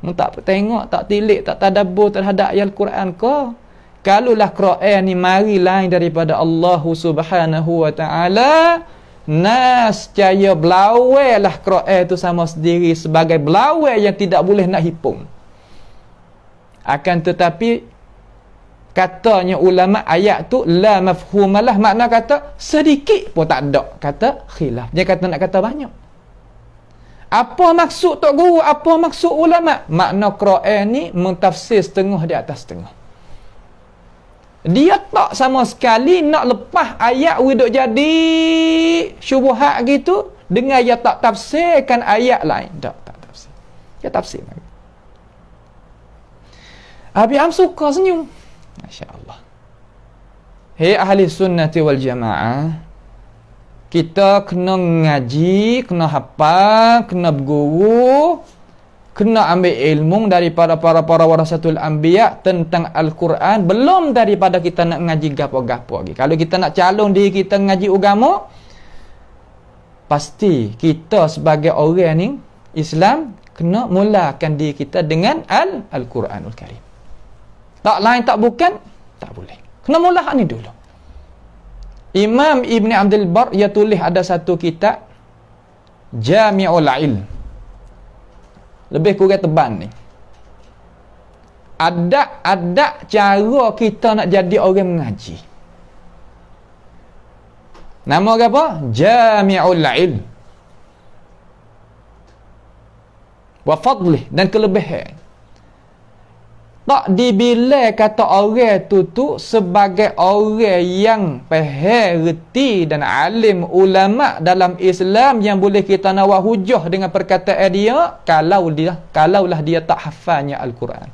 Tak tengok, tak tilik, tak tadabbur terhadap ayat Al-Quran ke? Kalulah Quran ni mari lain daripada Allah Subhanahu wa taala, nas caya belawai lah Quran tu sama sendiri sebagai belawai yang tidak boleh nak hipung. Akan tetapi katanya ulama ayat tu la mafhumalah, makna kata sedikit pun tak ada kata khilaf. Dia kata nak kata banyak. Apa maksud Tok Guru? Apa maksud ulama? Makna Quran ni mentafsir setengah di atas setengah. Dia tak sama sekali nak lepas ayat widuk jadi syubhat gitu dengan dia tak tafsirkan ayat lain. Tak tafsir. Dia tafsir lagi. Abi Am suka senyum. Masya-Allah. Hei ahli sunnati wal jamaah, kita kena ngaji, kena hafal, kena berguru, kena ambil ilmu daripada para warasatul anbiya tentang Al-Quran, belum daripada kita nak ngaji gapo-gapo lagi. Kalau kita nak calon diri kita ngaji agama, pasti kita sebagai orang ni Islam kena mulakan diri kita dengan Al-Quranul Karim. Tak lain tak bukan, tak boleh. Kena mula hak ni dulu. Imam Ibn Abdul Bar dia tulis ada satu kitab Jami'ul Ilm, lebih kurang tebal ni. Ada cara kita nak jadi orang mengaji. Nama dia apa? Jami'ul Ilm wa fadlih, dan kelebihan. Tak dibilai kata orang tu sebagai orang yang faham, reti dan alim ulama dalam Islam yang boleh kita nawar hujah dengan perkataan dia kalaulah dia tak hafalnya Al-Quran.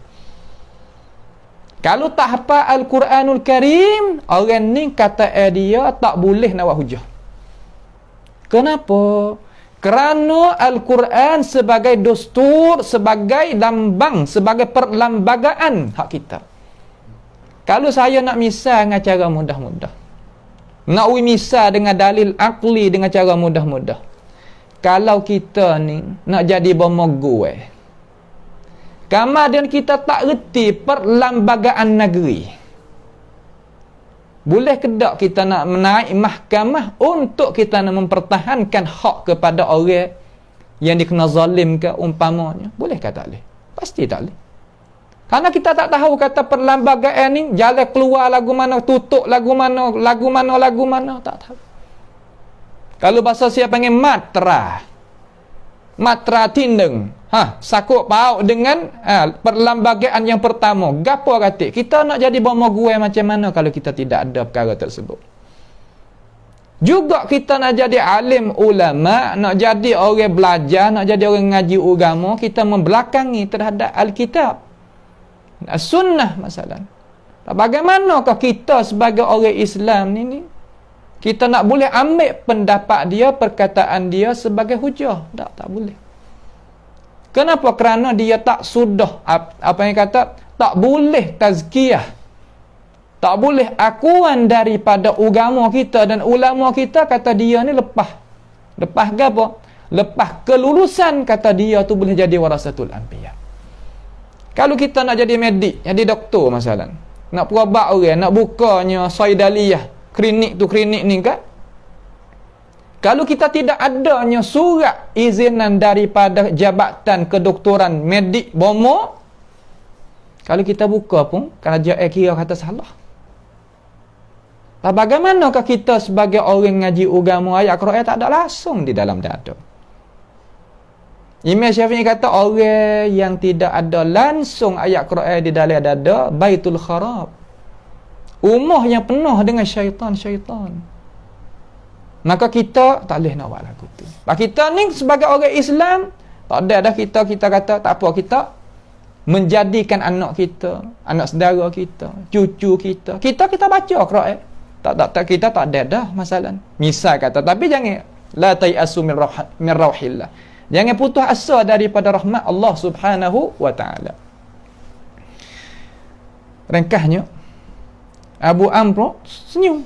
Kalau tak hafal Al-Quranul Karim, orang ni kata dia tak boleh nawar hujah. Kenapa? Kerana Al-Quran sebagai dustur, sebagai lambang, sebagai perlambagaan hak kita. Kalau saya nak misal dengan cara mudah-mudah, nak misal dengan dalil akli dengan cara mudah-mudah, kalau kita ni nak jadi bomogu, kemudian kita tak reti perlambagaan negeri, boleh ke tak kita nak menaik mahkamah untuk kita nak mempertahankan hak kepada orang yang dikena zalim ke umpamanya? Boleh ke tak boleh? Pasti tak boleh. Karena kita tak tahu kata perlambagaan ni jalan keluar lagu mana, tutup lagu mana, tak tahu. Kalau bahasa saya panggil matra tindeng, sakut paut dengan perlambagaan yang pertama. Gapo kata kita nak jadi bomo gue macam mana kalau kita tidak ada perkara tersebut? Juga kita nak jadi alim ulama, nak jadi orang belajar, nak jadi orang ngaji agama, kita membelakangi terhadap Alkitab, Sunnah masalah. Bagaimanakah kita sebagai orang Islam ni kita nak boleh ambil pendapat dia, perkataan dia sebagai hujah? Tak boleh. Kenapa? Kerana dia tak sudah apa yang kata tak boleh tazkiyah, tak boleh akuan daripada agama kita dan ulama kita. Kata dia ni lepas apa? Lepas kelulusan, kata dia tu boleh jadi warasatul anbiya. Kalau kita nak jadi medik, jadi doktor masalah, nak perobat orang, nak bukanya saidaliyah, klinik ni kan, kalau kita tidak adanya surat izinan daripada Jabatan Kedoktoran Medik Bomo, kalau kita buka pun kerajaan kira kata salah. Bagaimanakah kita sebagai orang ngaji agama ayat Quran tak ada langsung di dalam dada? Imam Syafi'i kata orang yang tidak ada langsung ayat Quran di dalam dada, baitul kharab. Rumah yang penuh dengan syaitan-syaitan. Maka kita tak boleh nak buat lagu tu. Kita ni sebagai orang Islam, tak ada dah kita kata tak apa, kita menjadikan anak kita, anak saudara kita, cucu kita baca Quran. Tak kita tak ada dah masalah. Misal kata, tapi jangan la tayasu min rauhillah. Jangan putus asa daripada rahmat Allah Subhanahu wa taala. Ringkasnya Abu Amr senyum.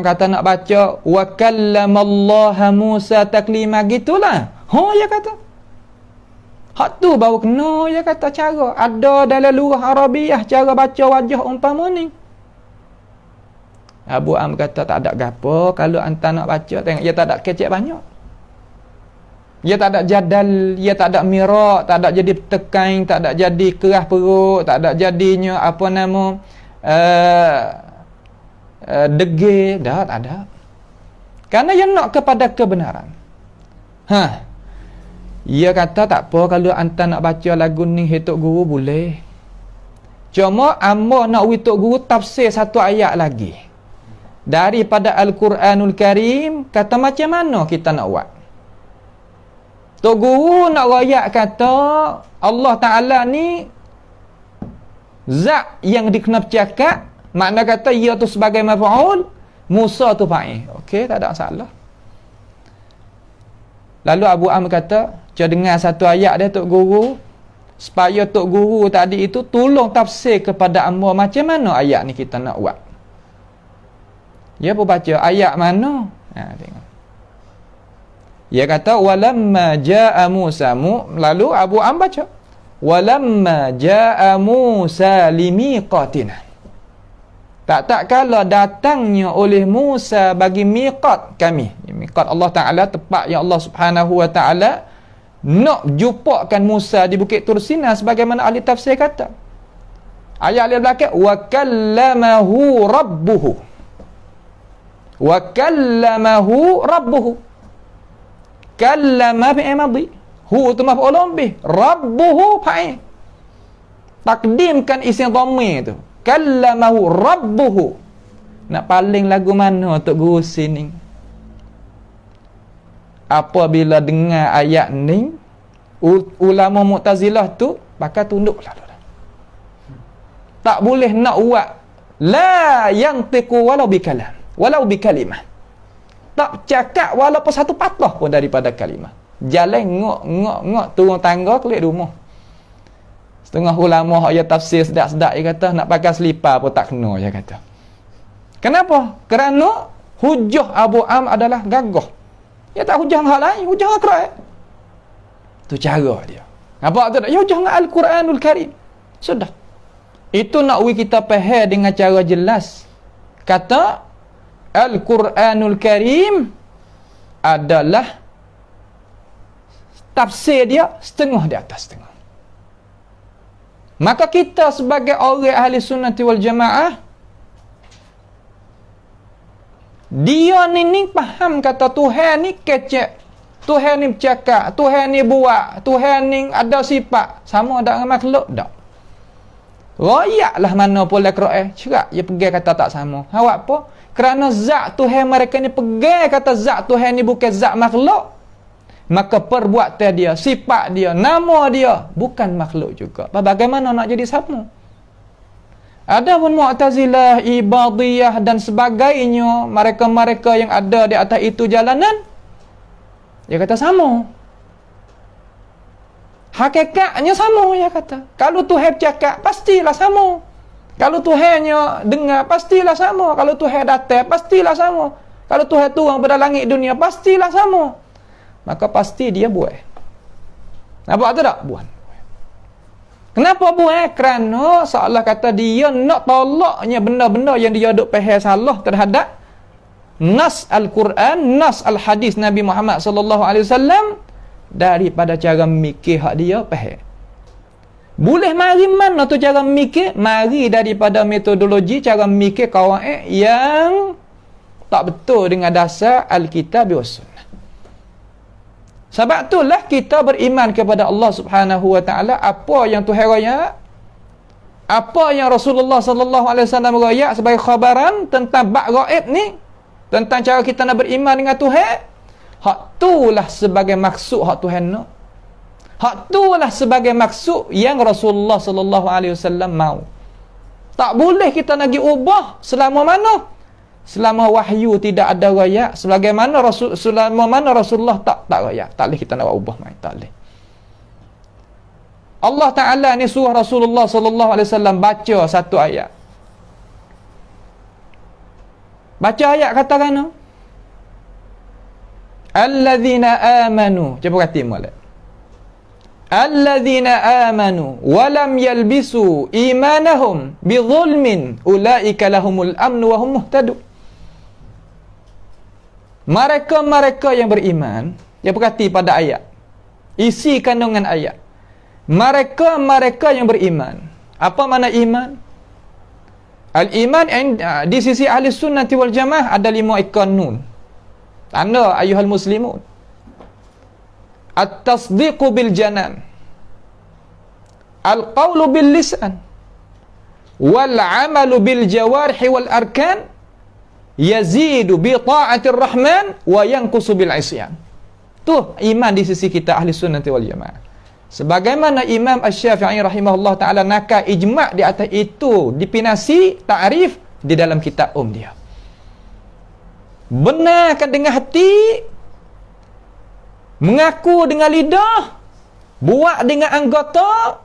Kata nak baca wa kallamallaha Musa taklima gitulah. Ya kata. Hak tu baru kena ya kata cara. Ada dalam lurah Arabiah cara baca wajah umpama ni. Abu Amr kata tak ada gapo kalau anta nak baca tengok dia tak ada kecek banyak. Dia tak ada jadal, dia tak ada mirak, tak ada jadi tekan, tak ada jadi keras perut, tak ada jadinya apa nama degil, dah tak ada. Karena dia nak kepada kebenaran. Dia kata tak apa kalau anta nak baca lagu ni hitung guru boleh. Cuma amba nak wituk guru tafsir satu ayat lagi daripada Al-Quranul Karim, kata macam mana kita nak buat? Tok guru nak rayak kata Allah Ta'ala ni zat yang dikenal cakap, makna kata ia tu sebagai maf'ul, Musa tu fa'il. Okey, tak ada masalah. Lalu Abu Amr kata, cuba dengar satu ayat dia Tok Guru, supaya Tok Guru tadi itu tolong tafsir kepada amba macam mana ayat ni kita nak buat. Dia pun baca ayat mana? Tengok. Dia kata walamma jaa Musa, lalu Abu Amr baca walamma jaa Musa limiqatina. Tak kala datangnya oleh Musa bagi miqat kami. Miqat Allah Ta'ala, tepat yang Allah Subhanahu Wa Ta'ala nak jumpakan Musa di Bukit Tursina sebagaimana ahli tafsir kata. Ayat di belakang wa kallamahu rabbuhu. Wa kallamahu rabbuhu. Kallama fi'il madhi. Hu tu maf'ulun bih. Rabbuhu fa'il. Takdimkan isim dhamir tu. Kallamahu rabbuhu. Nak paling lagu mana untuk guru sini? Apabila dengar ayat ni, ulama Mu'tazilah tu bakal tunduk lalu. Tak boleh nak buat la yantiqu walau bikalam, walau bikalimah. Tak cakap walaupun satu patah pun daripada kalimah. Jalan ngok turun tangga kelik rumah. Setengah ulama hak ya tafsir sedap-sedap dia kata nak pakai selipar pun tak kena dia kata. Kenapa? Kerana hujah Abu Amr adalah gagah. Dia tak hujah hal lain, hujah Al-Quran. Tu cara dia. Apa tu? Ya hujah Al-Quranul Karim. Sudah. Itu nak kita faham dengan cara jelas. Kata Al-Quranul Karim adalah tafsir dia setengah di atas setengah. Maka kita sebagai orang ahli sunnati wal jamaah, dia ni faham kata Tuhan ni kecek, Tuhan ni bercakap, Tuhan ni buat, Tuhan ni ada sifat sama dengan makhluk tak. Royaklah mana pula Quran, cerak dia pergi kata tak sama. Awak apa? Kerana zat Tuhan mereka ni pegang kata zat Tuhan ni bukan zat makhluk, maka perbuatan dia, sifat dia, nama dia bukan makhluk juga. Bagaimana nak jadi sama? Ada pun Mu'tazilah, Ibadiyah dan sebagainya, mereka-mereka yang ada di atas itu jalanan, dia kata sama. Hakikatnya sama, dia kata. Kalau Tuhan cakap, pastilah sama. Kalau Tuhannya dengar, pastilah sama. Kalau Tuhan datang, pastilah sama. Kalau Tuhan turun pada langit dunia, pastilah sama. Maka pasti dia buat. Nampak tu tak? Buat. Kenapa buat? Kerana seolah kata dia nak tolaknya benda-benda yang dia duk faham salah terhadap nas Al-Quran, nas Al-Hadis Nabi Muhammad sallallahu alaihi wasallam daripada cara mikir hak dia faham. Boleh mari mana tu cara mikir? Mari daripada metodologi cara mikir qawaid yang tak betul dengan dasar Alkitab wa Sunnah. Sebab itulah kita beriman kepada Allah Subhanahu wa taala, apa yang Tuhan raya, apa yang Rasulullah sallallahu alaihi wasallam raya sebagai khabaran tentang bab gaib ni, tentang cara kita nak beriman dengan Tuhan, hak itulah sebagai maksud hak Tuhan nak. Hak itulah sebagai maksud yang Rasulullah sallallahu alaihi wasallam mau. Tak boleh kita nak pergi ubah selama mana? Selama wahyu tidak ada raya, selama mana Rasulullah tak raya. Tak boleh kita nak ubah mai, tak boleh. Allah Taala ni suruh Rasulullah sallallahu alaihi wasallam baca satu ayat. Baca ayat kata kana? Alladzina amanu. Cuba kata molek. Alladzina amanu wa lam yalbisu imanahum bizulmin ulaika lahumul amnu wa hum muhtadun. Mereka-mereka yang beriman, dia perhati pada ayat, isi kandungan ayat. Mereka-mereka yang beriman. Apa makna iman? Al-iman di sisi ahli sunnati wal jamaah ada 5 ikon nun. Tanda ayuhal muslimun. At-tasdiqu bil janan, al-qawlu bil lisan, wal amalu bil jawarhi wal arkan, yazidu bi ta'atir rahman wa yanqusu bil isyan. Tu iman di sisi kita ahli sunnati wal jamaah. Sebagaimana Imam Asy-Syafi'i rahimahullah taala nakal ijma' di atas itu, dipinasi ta'rif di dalam kitab dia. Benarkan dengan hati, mengaku dengan lidah, buat dengan anggota,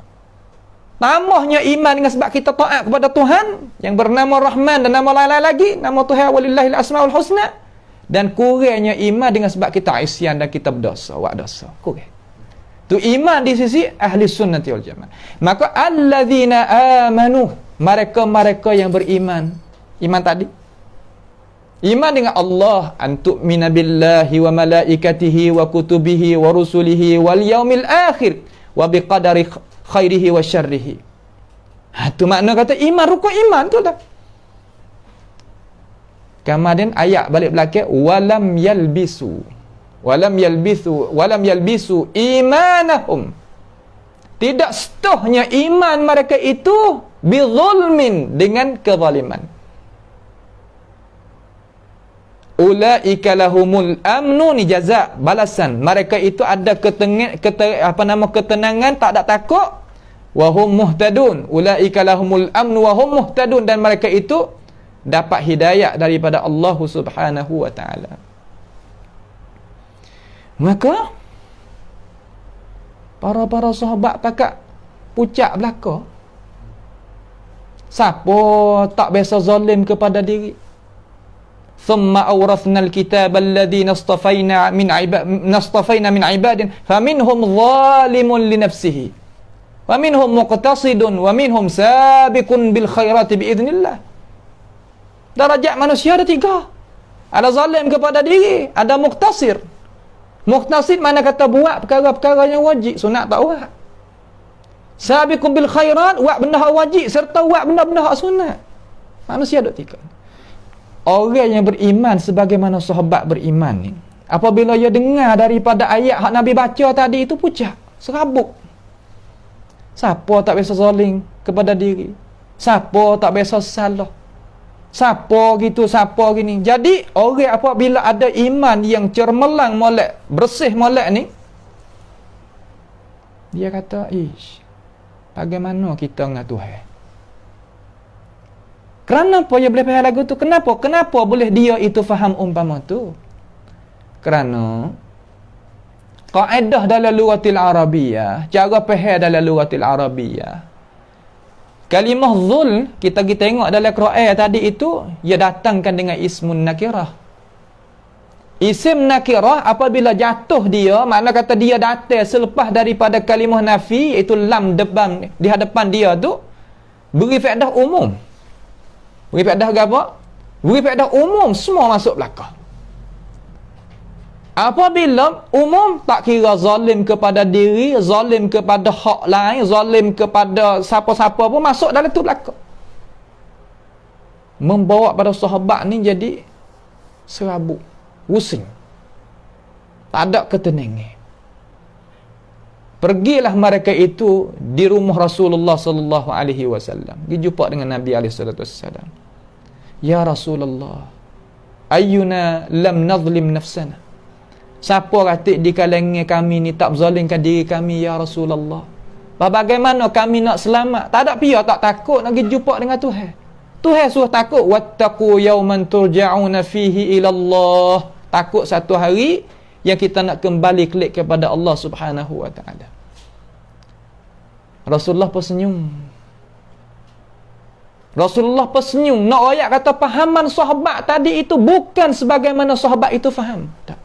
tambahnya iman dengan sebab kita taat kepada Tuhan yang bernama Rahman dan nama lain-lain lagi, nama Tuhan walillahil asmaul husna, dan kurangnya iman dengan sebab kita isyan dan kita berdosa, buat dosa. Kurang. Tu iman di sisi ahli sunnati wal jamaah. Maka alladzina amanu, mereka-mereka yang beriman. Iman tadi, iman dengan Allah, antu'mina billahi wa malaikatihi wa kutubihi wa rusulihi wal yaumil akhir wa biqadari khairihi wa syarrihi. Tu makna kata iman, rukun iman tu dah. Kemudian ayat balik belakang, walam yalbisu imanahum, tidak setuhnya iman mereka itu bizulmin, dengan kezaliman. Ulaika lahumul amnu, ni jaza, balasan. Mereka itu ada ketenangan, tak ada takut. Wa hum muhtadun. Ulaika lahumul amnu wa hum muhtadun, dan mereka itu dapat hidayah daripada Allah Subhanahu wa taala. Maka para sahabat pakak pucak belaka. Siapa tak biasa zalim kepada diri? Thumma awrathnal kitaba alladhina istafaina min ibadin faminhum zalimun li nafsihi wa minhum muqtasidun wa minhum sabiqun bil khairati biidznillah. Darajat manusia ada 3. Ada zalim kepada diri, ada muqtasir. Muqtasid mana kata buat perkara-perkara yang wajib, sunat tak buat. Sabiqun bil khairat, buat benda hak wajib serta buat benda-benda hak sunat. Manusia ada 3. Orang yang beriman sebagaimana sahabat beriman ni, apabila dia dengar daripada ayat hak Nabi baca tadi itu, pucak, serabut. Siapa tak biasa zalim kepada diri? Siapa tak biasa salah? Siapa gitu, siapa gini. Jadi orang apabila ada iman yang cermelang molek, bersih molek ni, dia kata, bagaimana kita dengan Tuhan? Kenapa dia boleh faham lagu tu? Kenapa boleh dia itu faham umpama tu? Kerana kaedah dalam lughatil Arabiyah, cara faham dalam lughatil Arabiyah, kalimah zul, kita tengok dalam Quran tadi itu, ia datangkan dengan ismun nakirah. Isim nakirah apabila jatuh dia, makna kata dia datang selepas daripada kalimah nafi, iaitu lam depan di hadapan dia tu, beri faedah umum. Beri faedah apa? Beri faedah umum, semua masuk belakang. Apabila umum, tak kira zalim kepada diri, zalim kepada hak lain, zalim kepada siapa-siapa pun masuk dalam tu belaka. Membawa pada sahabat ni jadi serabut, pusing, tak ada ketenangan. Pergilah mereka itu di rumah Rasulullah sallallahu alaihi wasallam, pergi jumpa dengan Nabi alaihi salatu wasallam. Ya Rasulullah, ayyuna lam nazlim nafsana, siapa kata di kalangan kami ni tak zalimkan diri kami ya Rasulullah? Bagaimana kami nak selamat? Tak ada pihak tak takut nak pergi jumpa dengan Tuhan. Tuhan suruh takut, wattaqu yawman turja'una fihi ila Allah. Takut satu hari yang kita nak kembali klik kepada Allah Subhanahu wa taala. Rasulullah tersenyum. Rasulullah tersenyum. Nak ayat kata pahaman sahabat tadi itu bukan sebagaimana sahabat itu faham. Tak.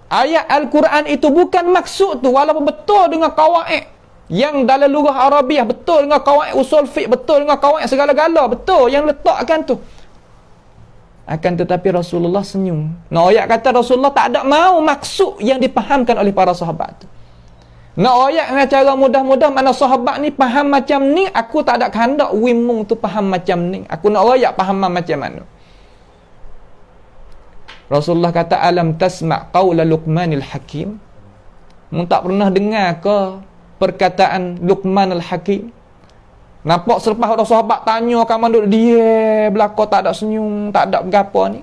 Ayat Al-Quran itu bukan maksud tu, walaupun betul dengan kawaid yang dalam lugah Arabiah, betul dengan kawaid usul fiqh, betul dengan kawaid segala-gala, betul yang letakkan tu. Akan tetapi Rasulullah senyum. Nak ayat kata Rasulullah tak ada mau maksud yang dipahamkan oleh para sahabat tu. Nak ayat dengan cara mudah-mudah, mana sahabat ni faham macam ni, aku tak ada kehendak wimung tu faham macam ni. Aku nak ayat fahaman macam mana. Rasulullah kata, alam tasma' qawla Luqmanil Hakim? Mu tak pernah dengar ke perkataan Luqman al-Hakim? Nampak selepas ada sahabat tanya, kamu duduk dia belakang tak ada senyum, tak ada berapa ni.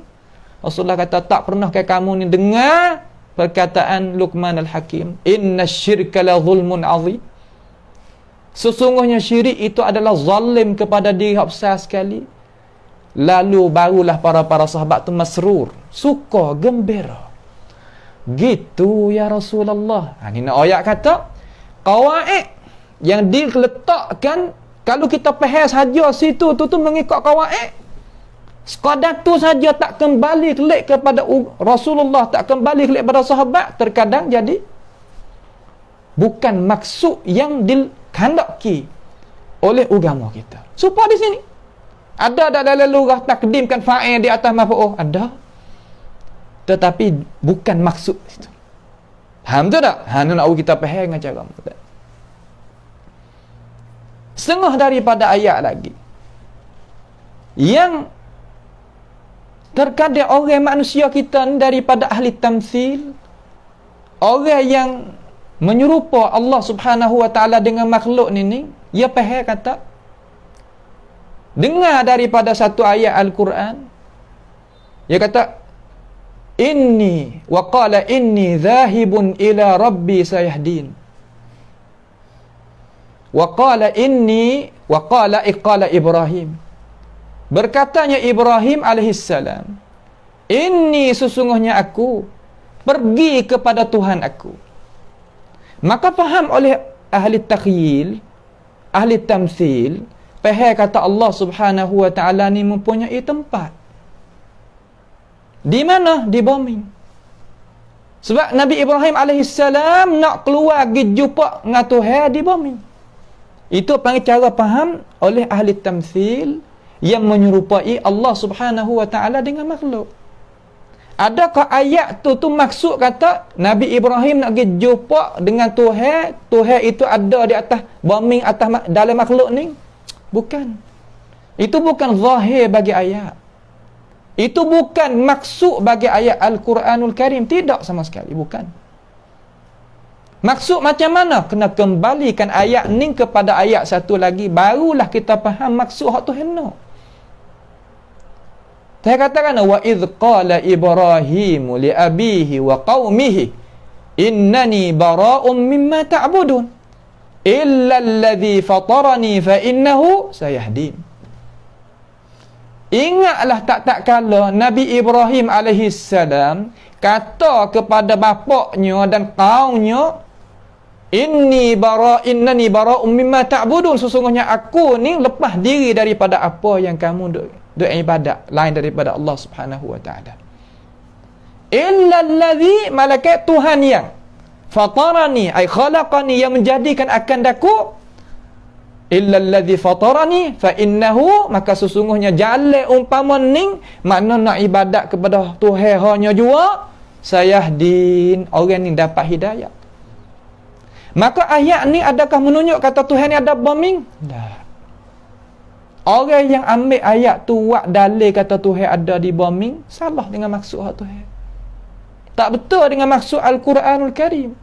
Rasulullah kata, tak pernah ke kamu ni dengar perkataan Luqman al-Hakim? Inna syirka la zulmun azim. Sesungguhnya syirik itu adalah zalim kepada diri yang besar sekali. Lalu barulah para sahabat tu masrur, suka, gembira. Gitu ya Rasulullah. Ini nak ayat kata qawaid yang diletakkan, kalau kita faham saja situ tu mengikut qawaid, sekadar tu saja tak kembali kelik kepada Rasulullah, tak kembali kelik kepada sahabat, terkadang jadi bukan maksud yang dikehendaki oleh agama kita. Supaya di sini ada dalam lugah takdimkan fa'il di atas maf'ul, ada. Tetapi bukan maksud itu. Faham tu tak? Nak kita faham dengan cara mudah. Setengah daripada ayat lagi yang terkadang orang manusia kita ni daripada ahli tamthil, orang yang menyerupa Allah Subhanahu wa taala dengan makhluk ni, dia faham kata, dengar daripada satu ayat Al-Quran, dia kata, inni wa qala inni dhahibun ila rabbi sayahdin. Wa qala inni wa qala iqala Ibrahim. Berkatanya Ibrahim alaihissalam, inni sesungguhnya aku pergi kepada Tuhan aku. Maka faham oleh ahli takhyil, ahli tamthil, faham kata Allah Subhanahu wa taala ni mempunyai tempat. Di mana? Di bumi. Sebab Nabi Ibrahim alaihissalam nak keluar pergi jumpa dengan Tuhan di bumi. Itu panggil cara faham oleh ahli tamthil yang menyerupai Allah Subhanahu wa taala dengan makhluk. Adakah ayat tu maksud kata Nabi Ibrahim nak pergi jumpa dengan Tuhan, Tuhan itu ada di atas bumi, atas dalam makhluk ni? Bukan. Itu bukan zahir bagi ayat. Itu bukan maksud bagi ayat Al-Quranul Karim. Tidak sama sekali, bukan. Maksud macam mana? Kena kembalikan ayat ni kepada ayat satu lagi, barulah kita faham maksud hak Tuhan nak. Saya katakan, wa idh qala Ibrahim li abihi wa qaumihi innani bara'un mimma ta'budun illa alladhi fatarani fa innahu sayahdin. Ingatlah tak kala Nabi Ibrahim alaihissalam kata kepada bapaknya dan kaumnya, innani bara'un mimma ta'budun, sesungguhnya aku ni lepas diri daripada apa yang kamu duk ibadat lain daripada Allah Subhanahu wa taala. Illa allazi, malaikat Tuhan yang fatarani ay khalaqani, yang menjadikan akan daku, illa allazi fatarani fa innahu, maka sesungguhnya jalan umpama ning makna nak ibadat kepada Tuhan hanya jua sayahdin, orang ni dapat hidayah. Maka ayat ni adakah menunjuk kata Tuhan ni ada bombing? Tak. Orang yang ambil ayat tu buat dalil kata Tuhan ada di bombing, salah dengan maksud Tuhan. Tak betul dengan maksud Al-Quranul Karim.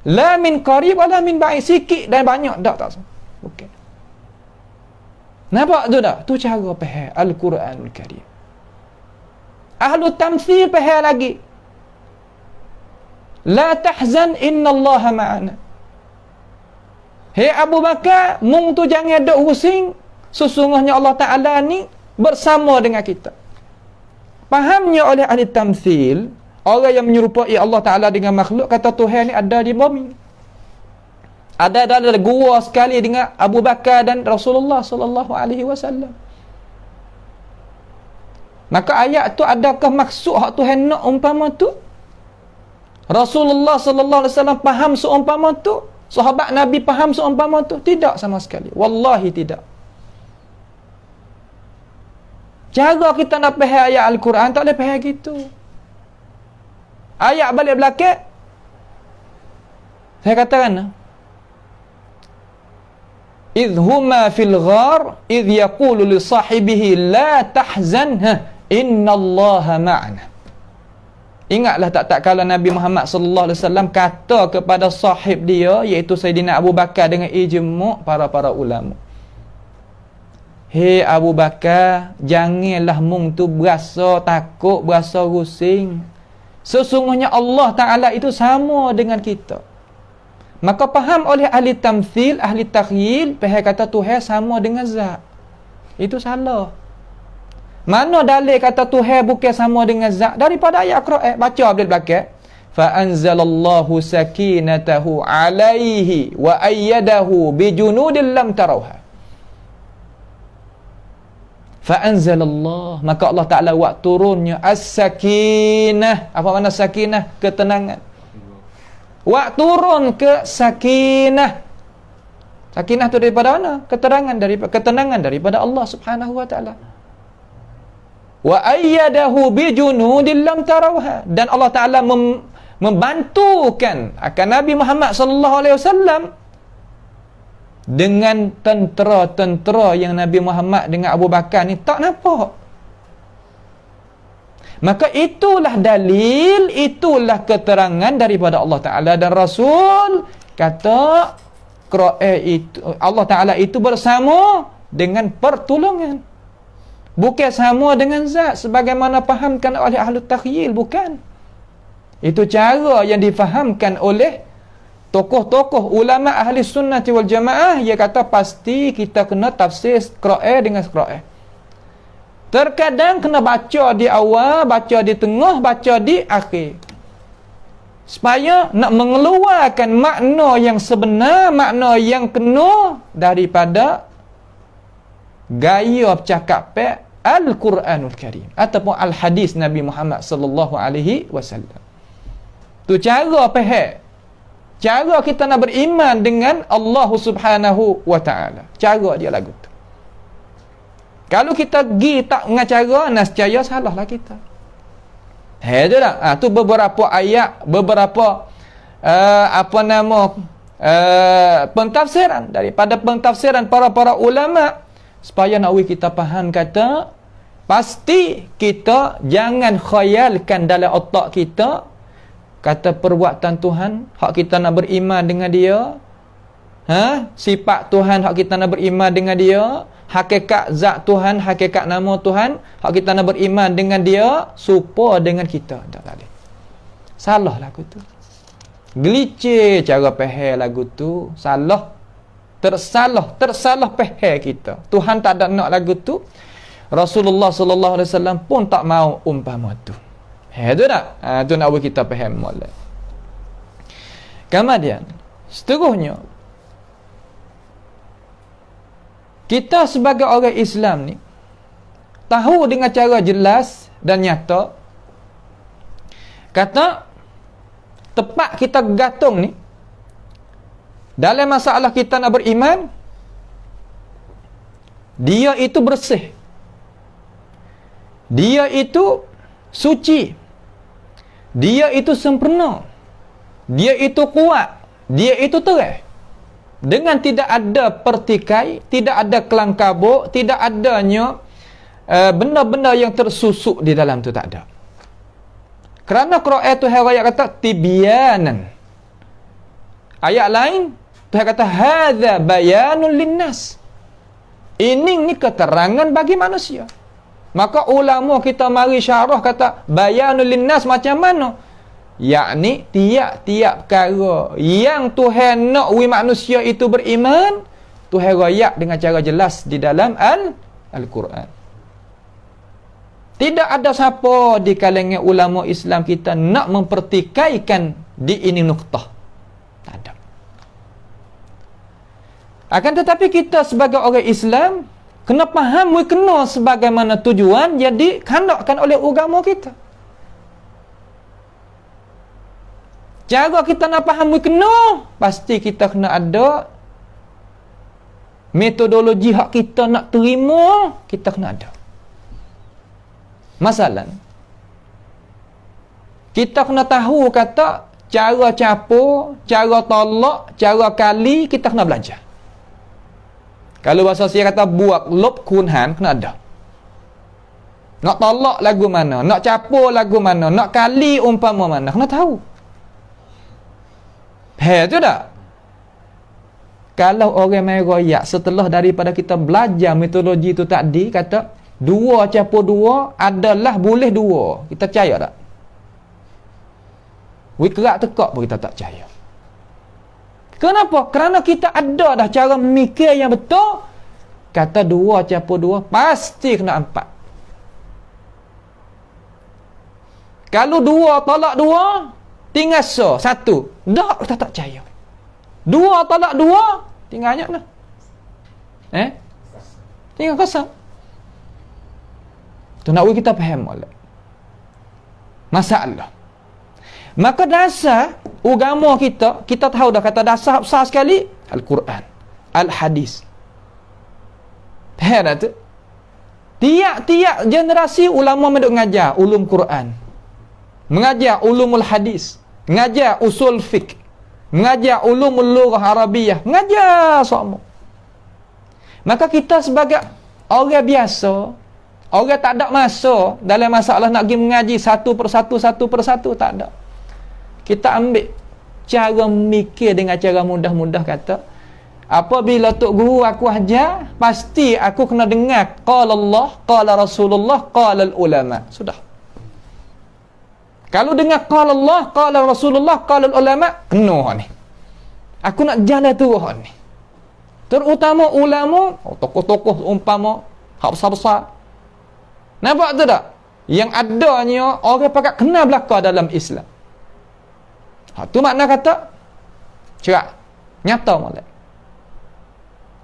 La min qarib wala min ba'id, sikit dan banyak tak. Okey. Nampak tu tak? Tu cara faham Al-Quranul Karim. Ahlu tamthil faham lagi. La tahzan innallaha ma'ana. Hei Abu Bakar, mung tu jangan duk pusing, sesungguhnya Allah Ta'ala ni bersama dengan kita. Fahamnya oleh ahli tamthil, orang yang menyerupai Allah Ta'ala dengan makhluk, kata Tuhan ni ada di bumi. Ada dalam gua sekali dengan Abu Bakar dan Rasulullah sallallahu alaihi wasallam. Maka ayat tu adakah maksud hak Tuhan nak umpama tu? Rasulullah sallallahu alaihi wasallam faham seumpama tu? Sahabat Nabi faham seumpama tu? Tidak sama sekali. Wallahi tidak. Cara kita nak faham ayat Al-Quran tak boleh faham gitu. Ayat balik belakang, saya katakan, idh huma fil ghar idh yaqulu li sahibihi la tahzan innallaha ma'ana. Ingatlah tak kala Nabi Muhammad sallallahu alaihi wasallam kata kepada sahib dia, iaitu Sayyidina Abu Bakar, dengan ijma' para ulama, hei Abu Bakar, janganlah mung tu berasa takut, berasa rusing. Sesungguhnya Allah Ta'ala itu sama dengan kita. Maka faham oleh ahli tamthil, ahli takhyil, faham kata Tuhan sama dengan zat. Itu salah. Mana dalil kata Tuhan bukan sama dengan zat? Daripada ayat Quran. Baca Abdul Bakar. Fa'anzalallahu sakinatahu alaihi wa ayyadahu bijunudin lam tarawha. Fa'anzalallah, maka Allah Ta'ala buat turunnya as-sakinah. Apa makna sakinah? Ketenangan. Buat turun ke sakinah. Sakinah tu daripada mana? Ketenangan daripada Allah Subhanahu wa Ta'ala. Wa ayyadahu bijunudin lam tarawha, dan Allah Ta'ala membantukan akan Nabi Muhammad sallallahu alaihi wasallam dengan tentera-tentera yang Nabi Muhammad dengan Abu Bakar ni tak nampak. Maka itulah dalil, itulah keterangan daripada Allah Ta'ala dan Rasul, kata itu, Allah Ta'ala itu bersama dengan pertolongan, bukan sama dengan zat sebagaimana fahamkan oleh ahli takhyil. Bukan. Itu cara yang difahamkan oleh tokoh-tokoh ulama ahli sunnati wal jamaah. Dia kata pasti kita kena tafsir Quran dengan Quran. Terkadang kena baca di awal, baca di tengah, baca di akhir, supaya nak mengeluarkan makna yang sebenar, makna yang kena daripada gaya percakapan Al-Quranul Karim ataupun Al-Hadis Nabi Muhammad sallallahu alaihi wasallam. Tu cara faham. Cara kita nak beriman dengan Allah Subhanahu wa Ta'ala. Cara dia lagu tu. Kalau kita pergi tak dengan cara, nescaya salahlah kita. Tu tak? Tu beberapa ayat, beberapa pentafsiran daripada pentafsiran para ulama, supaya nak kita faham kata pasti kita jangan khayalkan dalam otak kita kata perbuatan Tuhan, hak kita nak beriman dengan dia, sifat Tuhan, hak kita nak beriman dengan dia, hakikat zat Tuhan, hakikat nama Tuhan, hak kita nak beriman dengan dia, serupa dengan kita. Tak boleh. Salah lagu tu. Gelicir cara faham lagu tu. Salah. Tersalah faham kita. Tuhan tak ada nak lagu tu. Rasulullah sallallahu alaihi wasallam pun tak mau umpama tu. Tu tak? Tu nak buat kita faham molek. Kemudian seterusnya, kita sebagai orang Islam ni tahu dengan cara jelas dan nyata kata tepat kita gantung ni dalam masalah kita nak beriman, dia itu bersih, dia itu suci, Dia itu sempurna. Dia itu kuat. Dia itu terang. Dengan tidak ada pertikai, tidak ada kelang kabut, tidak adanya benda-benda yang tersusuk di dalam tu, tak ada. Kerana Quran tu ayat kata tibyanan. Ayat lain Tuhan kata hadza bayanun linnas. Ini ni keterangan bagi manusia. Maka ulama kita mari syarah kata bayanul linnas macam mana? Yakni tiap-tiap perkara yang Tuhan nak manusia itu beriman, Tuhan rayak dengan cara jelas di dalam Al-Quran. Tidak ada siapa di kalangan ulama Islam kita nak mempertikaikan di ini nuktah. Tak ada. Akan tetapi kita sebagai orang Islam kena faham, kena sebagaimana tujuan jadi kehendakkan oleh agama kita. Cara kita nak faham, kena pasti kita kena ada metodologi hak kita nak terima, kita kena ada. Masalah kita kena tahu kata cara capur, cara tolak, cara kali, kita kena belajar. Kalau bahasa saya kata buat lop kunhan, kena ada. Nak tolak lagu mana, nak capur lagu mana, nak kali umpama mana, kena tahu. Tu tak? Kalau orang main royak setelah daripada kita belajar metodologi itu tadi, kata dua capur dua adalah boleh dua, kita percaya tak? Kerak tekak pun kita tak percaya. Kenapa? Kerana kita ada dah cara mikir yang betul. Kata dua capur dua pasti kena empat. Kalau dua tolak dua tinggal satu. Dah kita tak percaya. Dua tolak dua tinggal ayat lah. Tinggal kosong. Tu nak kita faham oleh masalah. Maka dasar agama kita tahu dah kata dasar besar sekali Al-Quran, Al-Hadis. Faham tak tu? Tiap-tiap generasi ulama menduk mengajar ulum Quran, mengajar ulumul hadis, mengajar usul fiqh, mengajar ulumul lughah Arabiyah, mengajar semua. Maka kita sebagai orang biasa, orang tak ada masa dalam masalah nak pergi mengaji satu persatu, tak ada. Kita ambil cara mikir dengan cara mudah-mudah kata, apabila Tok Guru aku ajar, pasti aku kena dengar qala Allah, qala Rasulullah, qala ulama. Sudah. Kalau dengar qala Allah, qala Rasulullah, qala ulama, kena ni. Aku nak jalan tu ni. Terutama ulama, tokoh-tokoh umpama hak besar-besar. Nampak tu tak? Yang adanya orang pakat kena belaka dalam Islam. Tu makna kata cerak, nyata molek.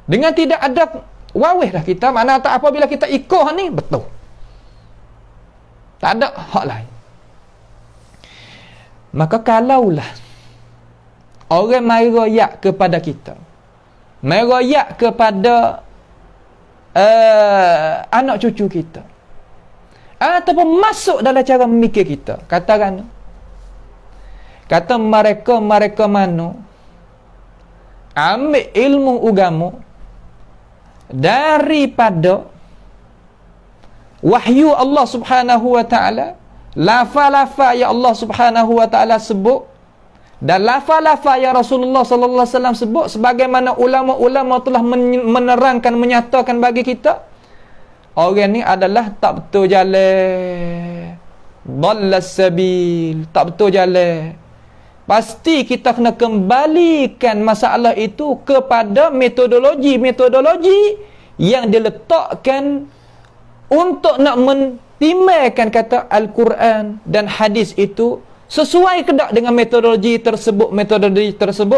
Dengan tidak ada wawih dah kita, makna tak apabila kita ikut ni betul. Tak ada hak lain. Maka kalaulah orang mai royak kepada kita, mai royak kepada anak cucu kita, ataupun masuk dalam cara memikir kita, kata mereka mana ambil ilmu agama daripada wahyu Allah Subhanahu wa taala, lafaz-lafaz yang Allah Subhanahu wa taala sebut dan lafaz-lafaz yang Rasulullah sallallahu alaihi wasallam sebut, sebagaimana ulama-ulama telah menerangkan, menyatakan bagi kita, orang ni adalah tak betul jalan, dallas sabil, tak betul jalan. Pasti kita kena kembalikan masalah itu kepada metodologi yang diletakkan untuk nak mentimaikan kata Al-Quran dan hadis itu sesuai ke tak dengan metodologi tersebut,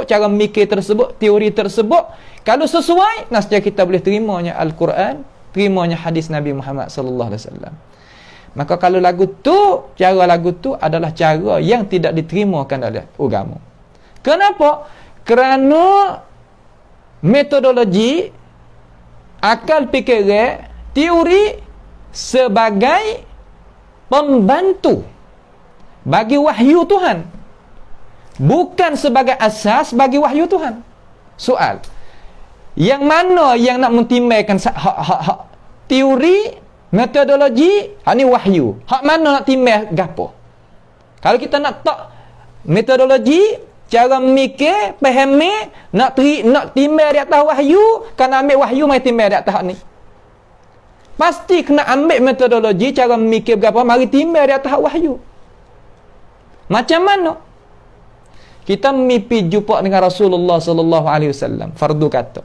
cara mikir tersebut, teori tersebut. Kalau sesuai, nascaya kita boleh terimanya Al-Quran, terimanya hadis Nabi Muhammad sallallahu alaihi wasallam. Maka kalau cara lagu tu adalah cara yang tidak diterimakan oleh agama. Kenapa? Kerana metodologi, akal fikiran, teori sebagai pembantu bagi wahyu Tuhan, bukan sebagai asas bagi wahyu Tuhan. Soal, yang mana yang nak mentimbalkan hak teori, metodologi, ni wahyu. Hak mana nak timbal gapo? Kalau kita nak tak metodologi, cara mikir, fahami, nak timbal di atas wahyu, kena ambil wahyu mai timbal di atas ni. Pasti kena ambil metodologi, cara mikir berapa, mari timbal di atas wahyu. Macam mana? Kita mimpi jumpa dengan Rasulullah sallallahu alaihi wasallam, fardu kata.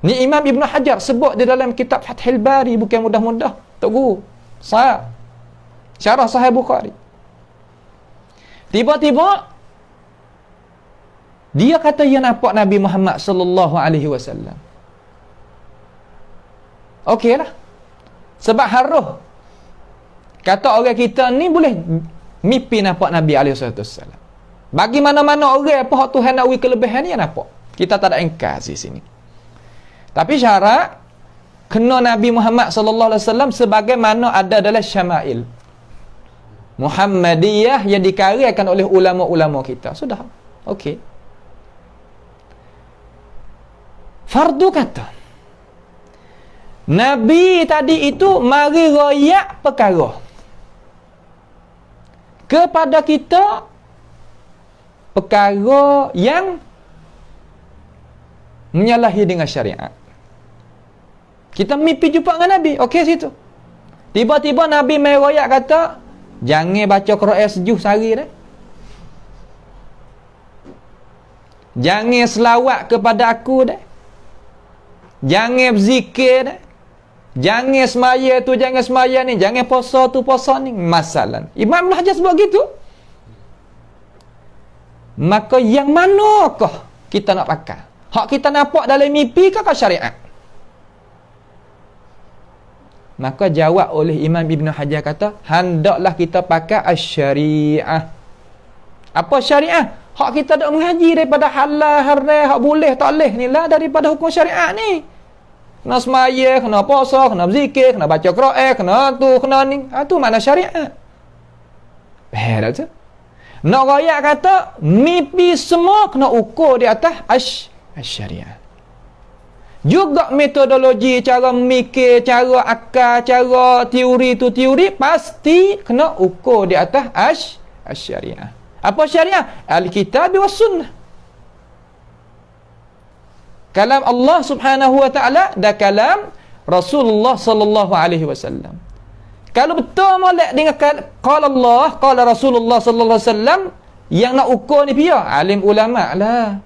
Ni Imam Ibn Hajar sebut di dalam kitab Fathul Bari, bukan mudah-mudah. Tok Guru, saya syarah Sahih Bukhari. Tiba-tiba dia kata dia nampak Nabi Muhammad sallallahu alaihi wasallam. Okeylah. Sebab haruh kata orang kita ni boleh mimpi nampak Nabi alaihi wasallam. Bagi mana-mana orang apa hak Tuhan nak bagi kelebihan ni nampak. Kita tak ada ingkar di sini. Tapi syarat kena Nabi Muhammad sallallahu alaihi wasallam sebagaimana ada dalam syama'il Muhammadiyah yang dikaryakan oleh ulama-ulama kita. Sudah. Okey. Fardu kata Nabi tadi itu mari royak perkara kepada kita, perkara yang menyalahi dengan syariat. Kita mimpi jumpa dengan Nabi, okey situ. Tiba-tiba Nabi mai royak kata, jangan baca Quran sejuh sehari dah. Jangan selawat kepada aku dah. Jangan berzikir dah. Jangan semaya tu, jangan semaya ni, jangan puasa tu, puasa ni. Masalah. Imam Ibn Hajar sebut gitu. Maka yang manakah kita nak pakai? Hak kita nampak dalam mimpi ke syariat? Maka jawab oleh Imam Ibn Hajar kata, hendaklah kita pakai as-syariah. Apa syariah? Hak kita dak mengaji daripada halal, haram, hak boleh, tak boleh ni lah daripada hukum syariat ni. Kena semaya, kena puasa, kena berzikir, kena baca Quran, kena tu, kena ni. Tu mana syariat? Tak tu. Nak royak kata, mimpi semua kena ukur di atas as-syariah. Juga metodologi, cara mikir, cara akal, cara teori tu teori, pasti kena ukur di atas as-syariah. Apa syariah? Al-Kitab wa Sunnah. Kalam Allah Subhanahu wa taala dan kalam Rasulullah sallallahu alaihi wasallam. Kalau betul molek dengan qala Allah, qala Rasulullah sallallahu alaihi wasallam, yang nak ukur ni dia alim ulama lah.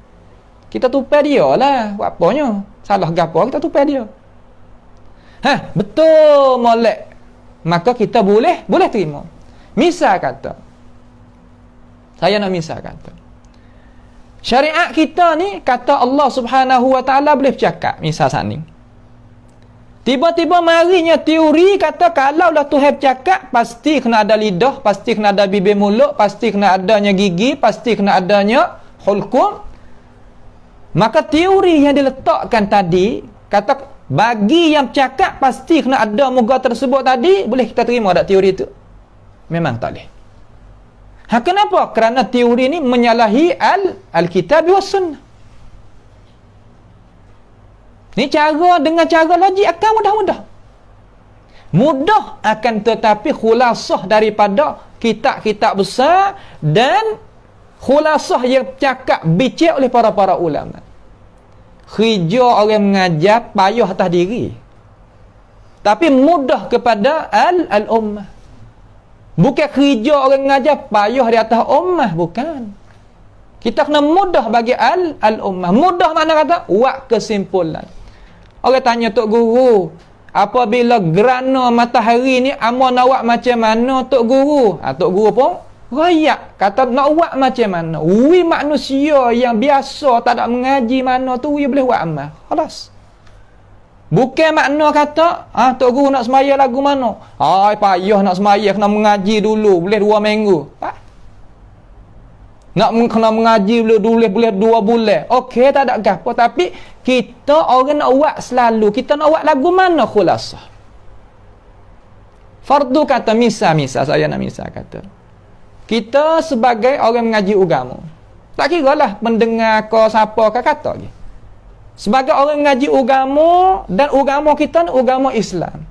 Kita tupai dia lah. Buat apanya? Salah gapo kita tupai dia. Betul molek. Maka kita boleh terima. Misal kata, saya nak misal kata, syariat kita ni kata Allah Subhanahu wa taala boleh bercakap, misal saat ni. Tiba-tiba marinya teori kata kalau lah Tuhan bercakap pasti kena ada lidah, pasti kena ada bibir mulut, pasti kena adanya gigi, pasti kena adanya hulqum. Maka teori yang diletakkan tadi kata bagi yang bercakap pasti kena ada muka tersebut tadi, boleh kita terima tak teori itu? Memang tak boleh. Kenapa? Kerana teori ni menyalahi Al-Kitab wa Sunnah. Ni cara dengan cara logik akan mudah-mudah. Mudah akan tetapi khulasah daripada kitab-kitab besar dan khulasah yang cakap bicik oleh para ulama. Kerja orang mengajar payah atas diri. Tapi mudah kepada al-ummah. Bukan kerja orang mengajar payah di atas ummah, bukan. Kita kena mudah bagi al-ummah. Mudah mana kata? Buat kesimpulan. Orang tanya Tok Guru, apabila gerhana matahari ni amun nak buat macam mana Tok Guru? Tok Guru pun royak kata nak buat macam mana. Wi manusia yang biasa tak ada mengaji mana tu wi boleh buat amal. Khalas. Bukan makna kata, Tok Guru nak semaya lagu mana? Payah nak semaya, kena mengaji dulu, boleh 2 minggu. Nak kena mengaji boleh 2 bulan. Okey, tak ada gapo. Tapi kita orang nak buat selalu. Kita nak buat lagu mana khulasah? Fardu kata misal saya nak misal kata. Kita sebagai orang mengaji agama, tak kira lah mendengar ke siapa ke kata lagi. Sebagai orang mengaji agama, dan agama kita ni agama Islam.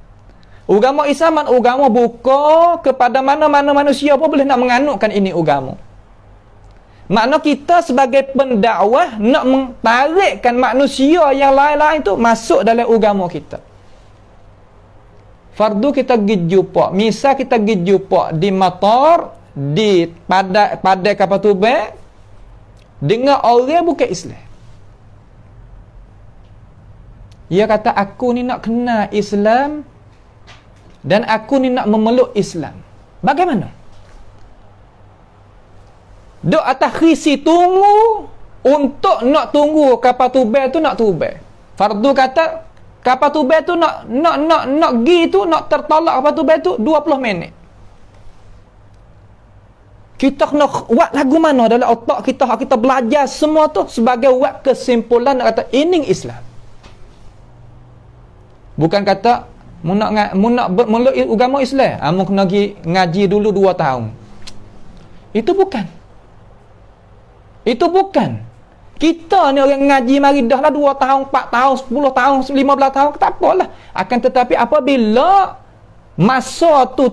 Agama Islam agama buka kepada mana-mana manusia pun boleh nak menganutkan ini agama. Makna kita sebagai pendakwah nak mentarikkan manusia yang lain-lain tu masuk dalam agama kita. Fardu kita pergi jumpa, misal kita pergi jumpa di motor, di pada kapal tubek dengan orang bukan Islam. Dia kata aku ni nak kenal Islam dan aku ni nak memeluk Islam. Bagaimana? Duk atas khisi tunggu untuk nak tunggu kapal tubek tu nak tubek. Fardu kata kapal tubek tu nak gi tu nak tertolak kapal tubek tu 20 minit. Kita kena buat lagu mana dalam otak kita, kita belajar semua tu sebagai buat kesimpulan nak kata ini Islam. Bukan kata mu nak meluk agama Islam, mu kena pergi ngaji dulu 2 tahun. Itu bukan. Itu bukan. Kita ni orang ngaji mari dah lah 2 tahun, 4 tahun, 10 tahun, 15 tahun, tak apalah. Akan tetapi apabila masa tu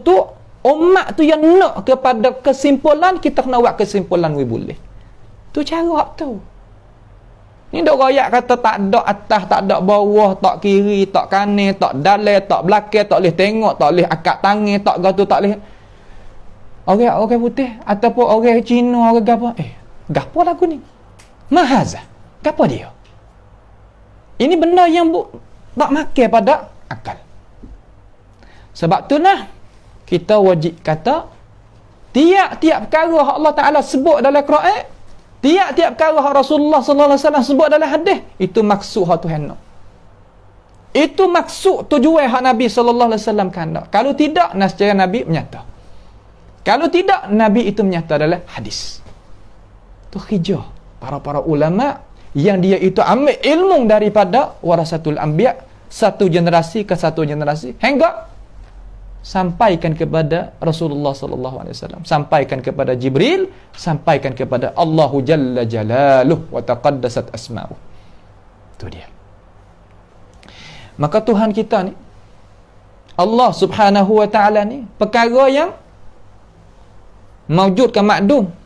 umat tu yang nak kepada kesimpulan, kita kena buat kesimpulan we boleh. Tu cara hak tu. Ni dok royak kata tak ada atas, tak ada bawah, tak kiri, tak kanan, tak dalam, tak belakang, tak boleh tengok, tak boleh akak tangan, tak gatu, tak boleh. Orang putih ataupun orang Cina, orang gapo. Gapo lagu ni? Mahaza. Gapo dia? Ini benda yang tak makan pada akal. Sebab tu nah kita wajib kata tiap-tiap perkara Allah Taala sebut dalam Quran, tiap-tiap perkara Rasulullah sallallahu alaihi wasallam sebut dalam hadis, itu maksud hak Tuhan nak. Itu maksud tujuan hak Nabi sallallahu alaihi wasallam kehendak. Kalau tidak, nascara Nabi menyata. Kalau tidak, Nabi itu menyata dalam hadis. Tu hijau para ulama yang dia itu ambil ilmu daripada warasatul anbiya, satu generasi ke satu generasi, hingga sampaikan kepada Rasulullah sallallahu alaihi wasallam, sampaikan kepada Jibril, sampaikan kepada Allahu jalla jalaluhu wa taqaddasat asma'u. Itu dia. Maka Tuhan kita ni, Allah Subhanahu wa taala ni, perkara yang maujud ke makdum.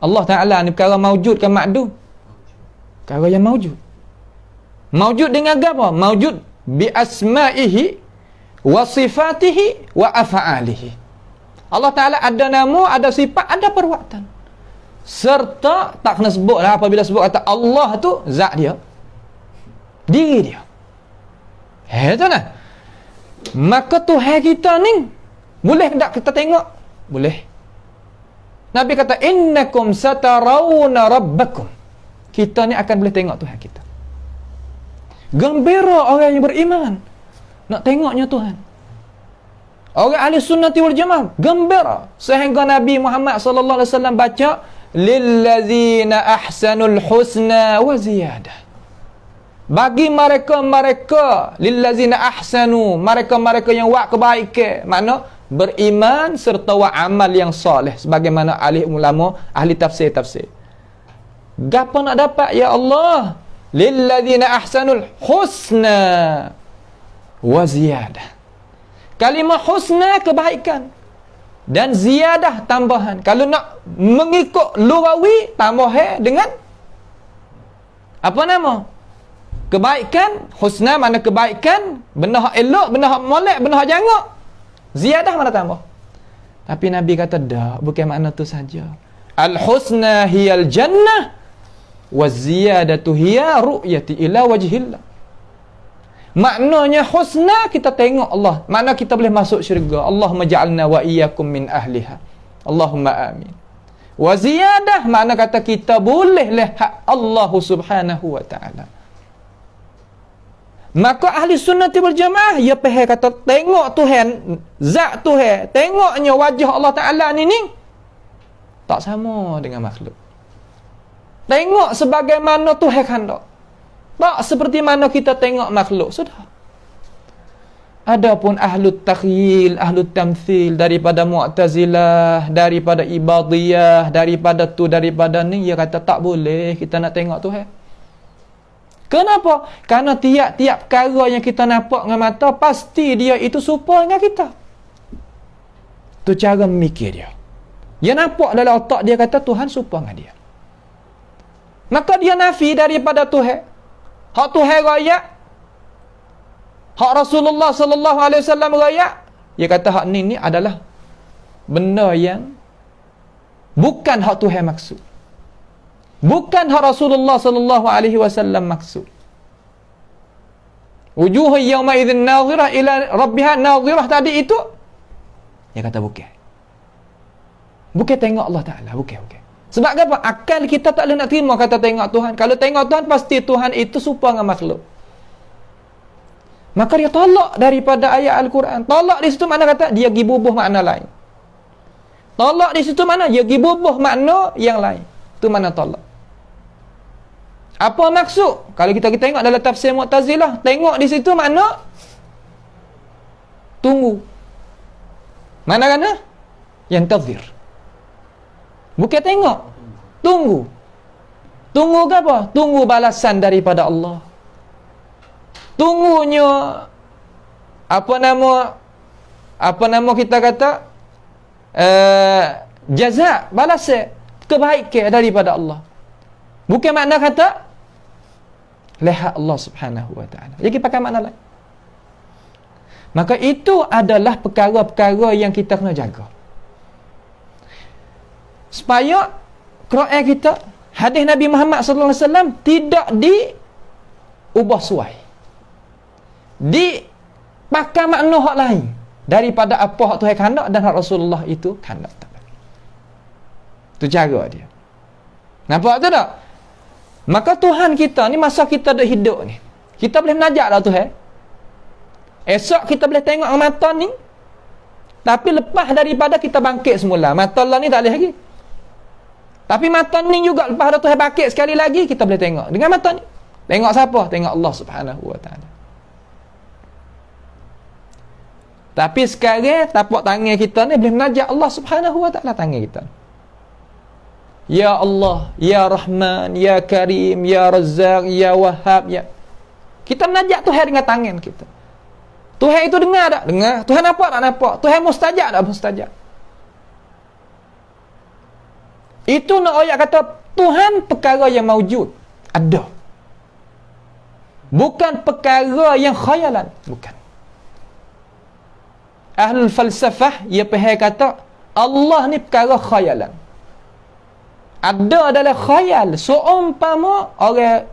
Allah Taala ni perkara maujud ke makdum? Perkara yang maujud. Maujud dengan apa? Maujud bi asma'ihi wa sifatihi wa af'alihi. Allah Ta'ala ada nama, ada sifat, ada perbuatan. Serta tak kena sebut lah apabila sebut kata Allah tu zat dia, diri dia. Itu nah. Maka Tuhan kita ni boleh tak kita tengok? Boleh. Nabi kata innakum satarawna rabbakum. Kita ni akan boleh tengok Tuhan kita. Gembira orang yang beriman nak tengoknya Tuhan. Orang ahli sunnati wal jamaah gembira sehingga Nabi Muhammad sallallahu alaihi wasallam baca lillazina ahsanul husna wa ziyadah. Bagi mereka lillazina ahsanu, mereka yang buat kebaikan, makna beriman serta buat amal yang soleh, sebagaimana ahli ulama, ahli tafsir. Gapo nak dapat ya Allah? Lillazina ahsanul husna wa ziyadah. Kalimah husna kebaikan dan ziyadah tambahan. Kalau nak mengikut lughawi, tambah dengan apa nama? Kebaikan. Husna mana kebaikan, benda hak elok, benda hak molek, benda hak jangok. Ziyadah mana tambah? Tapi Nabi kata dah, bukan makna tu saja. Al husna hiyal jannah wa ziyadatu hiya ru'yati ila wajhillah. Maknanya husna kita tengok Allah, makna kita boleh masuk syurga. Allahumma ja'alna wa iyyakum min ahliha. Allahumma amin. Wa ziyadah makna kata kita boleh lihat Allah Subhanahu wa taala. Maka ahli sunnati wal jamaah ia faham kata tengok Tuhan, zat Tuhan, tengoknya wajah Allah Taala ni tak sama dengan makhluk. Tengok sebagaimana Tuhan kehendak. Tak seperti mana kita tengok makhluk. Sudah. Adapun ahlut takhyil, ahlut tamthil, daripada Mu'tazilah, daripada Ibadiyah, daripada tu, daripada ni, dia kata tak boleh kita nak tengok Tuhan. Kenapa? Kerana tiap-tiap perkara yang kita nampak dengan mata, pasti dia itu serupa dengan kita. Tu cara memikir dia. Dia nampak dalam otak dia, kata Tuhan serupa dengan dia. Maka dia nafi daripada Tuhan. Hak Tuhan rakyat, hak Rasulullah sallallahu alaihi wasallam rakyat, dia kata hak ni adalah benda yang bukan hak Tuhan maksud. Bukan hak Rasulullah sallallahu alaihi wasallam maksud. Wujuh yauma idzin nadhirah ila rabbiha nadhirah tadi itu, dia kata bukan. Bukan tengok Allah Taala, bukan. Sebab apa? Akal kita tak boleh nak terima kata tengok Tuhan. Kalau tengok Tuhan, pasti Tuhan itu serupa dengan makhluk. Maka dia tolak daripada ayat Al-Quran. Tolak di situ mana kata dia pergi bubuh makna lain. Tolak di situ mana dia pergi bubuh makna yang lain. Itu mana tolak. Apa maksud? Kalau kita tengok dalam tafsir Mu'tazilah, tengok di situ makna tunggu. Mana kena? Yantazir. Bukan tengok, tunggu. Tunggu ke apa? Tunggu balasan daripada Allah. Tunggunya apa nama kita kata jaza, balasan, kebaikan daripada Allah. Bukan makna kata lihat Allah Subhanahu wa taala. Jadi pakai makna lain. Maka itu adalah perkara-perkara yang kita kena jaga. Supaya Quran kita, hadis Nabi Muhammad sallallahu alaihi wasallam tidak diubah suai. Dipakai makna hak lain daripada apa hak Tuhan kehendak dan hak Rasulullah itu kehendak. Itu cara dia. Nampak tu tak? Maka Tuhan kita ni, masa kita dah hidup ni, kita boleh menajak lah Tuhan. Esok kita boleh tengok mata ni, tapi lepas daripada kita bangkit semula, mata Allah ni tak boleh lagi. Tapi mata ni juga lepas dah Tuhan bangkit sekali lagi, kita boleh tengok dengan mata ni. Tengok siapa? Tengok Allah Subhanahu wa taala. Tapi sekarang tapak tangan kita ni boleh menajak Allah Subhanahu wa taala tangan kita. Ya Allah, Ya Rahman, Ya Karim, Ya Razzaq, Ya Wahhab, Ya. Kita menajak Tuhan dengan tangan kita. Tuhan itu dengar tak? Dengar. Tuhan nampak tak? Nampak. Tuhan mustajab tak? Mustajab. Itu nak ayat kata Tuhan perkara yang maujud, ada. Bukan perkara yang khayalan, bukan. Ahlul falsafah ia faham kata Allah ni perkara khayalan. Ada adalah khayal. Seumpama orang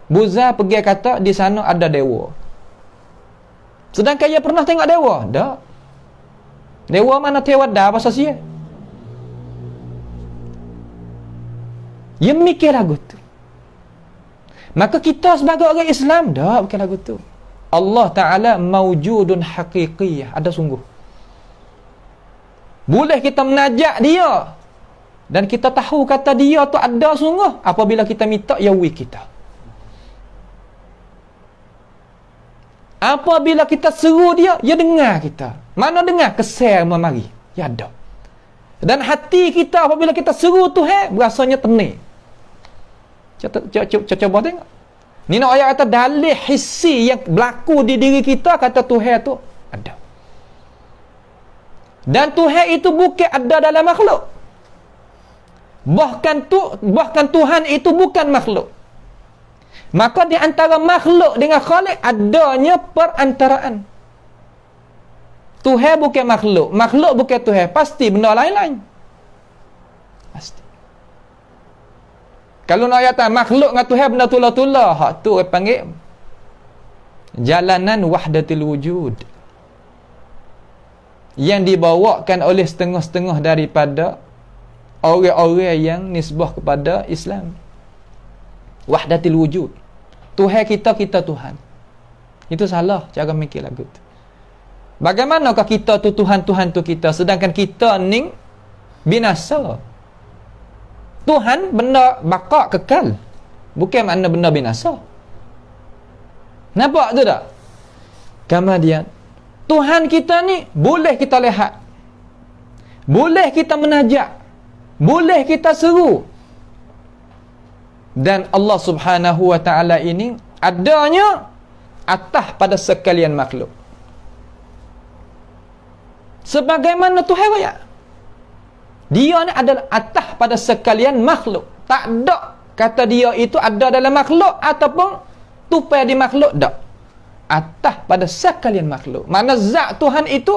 Buza pergi kata di sana ada dewa. Sedangkan ia pernah tengok dewa? Tak. Dewa mana tewada pasal sia? Ia mikir lagu tu. Maka kita sebagai orang Islam, dah bukan lagu tu. Allah Ta'ala maujudun haqiqiyah. Ada sungguh. Boleh kita menajak dia. Dan kita tahu kata dia tu ada sungguh. Apabila kita minta, yawi kita. Apabila kita seru dia, dia dengar kita. Mana dengar? Keser memari. Ya ada. Dan hati kita apabila kita seru Tuhan, berasanya tenang. Cuba tengok. Ni nak ayat kata dalil hissi yang berlaku di diri kita, kata Tuhan tu ada. Dan Tuhan itu bukan ada dalam makhluk. Bahkan Tuhan itu bukan makhluk. Maka di antara makhluk dengan Khalik adanya perantaraan. Tuhan bukan makhluk, makhluk bukan Tuhan, pasti benda lain-lain. Pasti. Kalau nak kata makhluk dengan Tuhan benda tula-tula, hak tu orang panggil jalanan wahdatil wujud, yang dibawakan oleh setengah-setengah daripada orang-orang yang nisbah kepada Islam. Wahdatil wujud. Tuhan kita Tuhan. Itu salah cara mikir lagu tu. Bagaimanakah kita tu Tuhan tu kita, sedangkan kita ni binasa? Tuhan benda baqa kekal, bukan makna benda binasa. Nampak tu tak? Kemudian Tuhan kita ni boleh kita lihat, boleh kita menajak, boleh kita seru. Dan Allah Subhanahu wa ta'ala ini adanya atas pada sekalian makhluk. Sebagaimana Tuhan raya, dia ni adalah atas pada sekalian makhluk. Tak ada kata dia itu ada dalam makhluk ataupun tupai di makhluk, tak. Atas pada sekalian makhluk. Mana zat Tuhan itu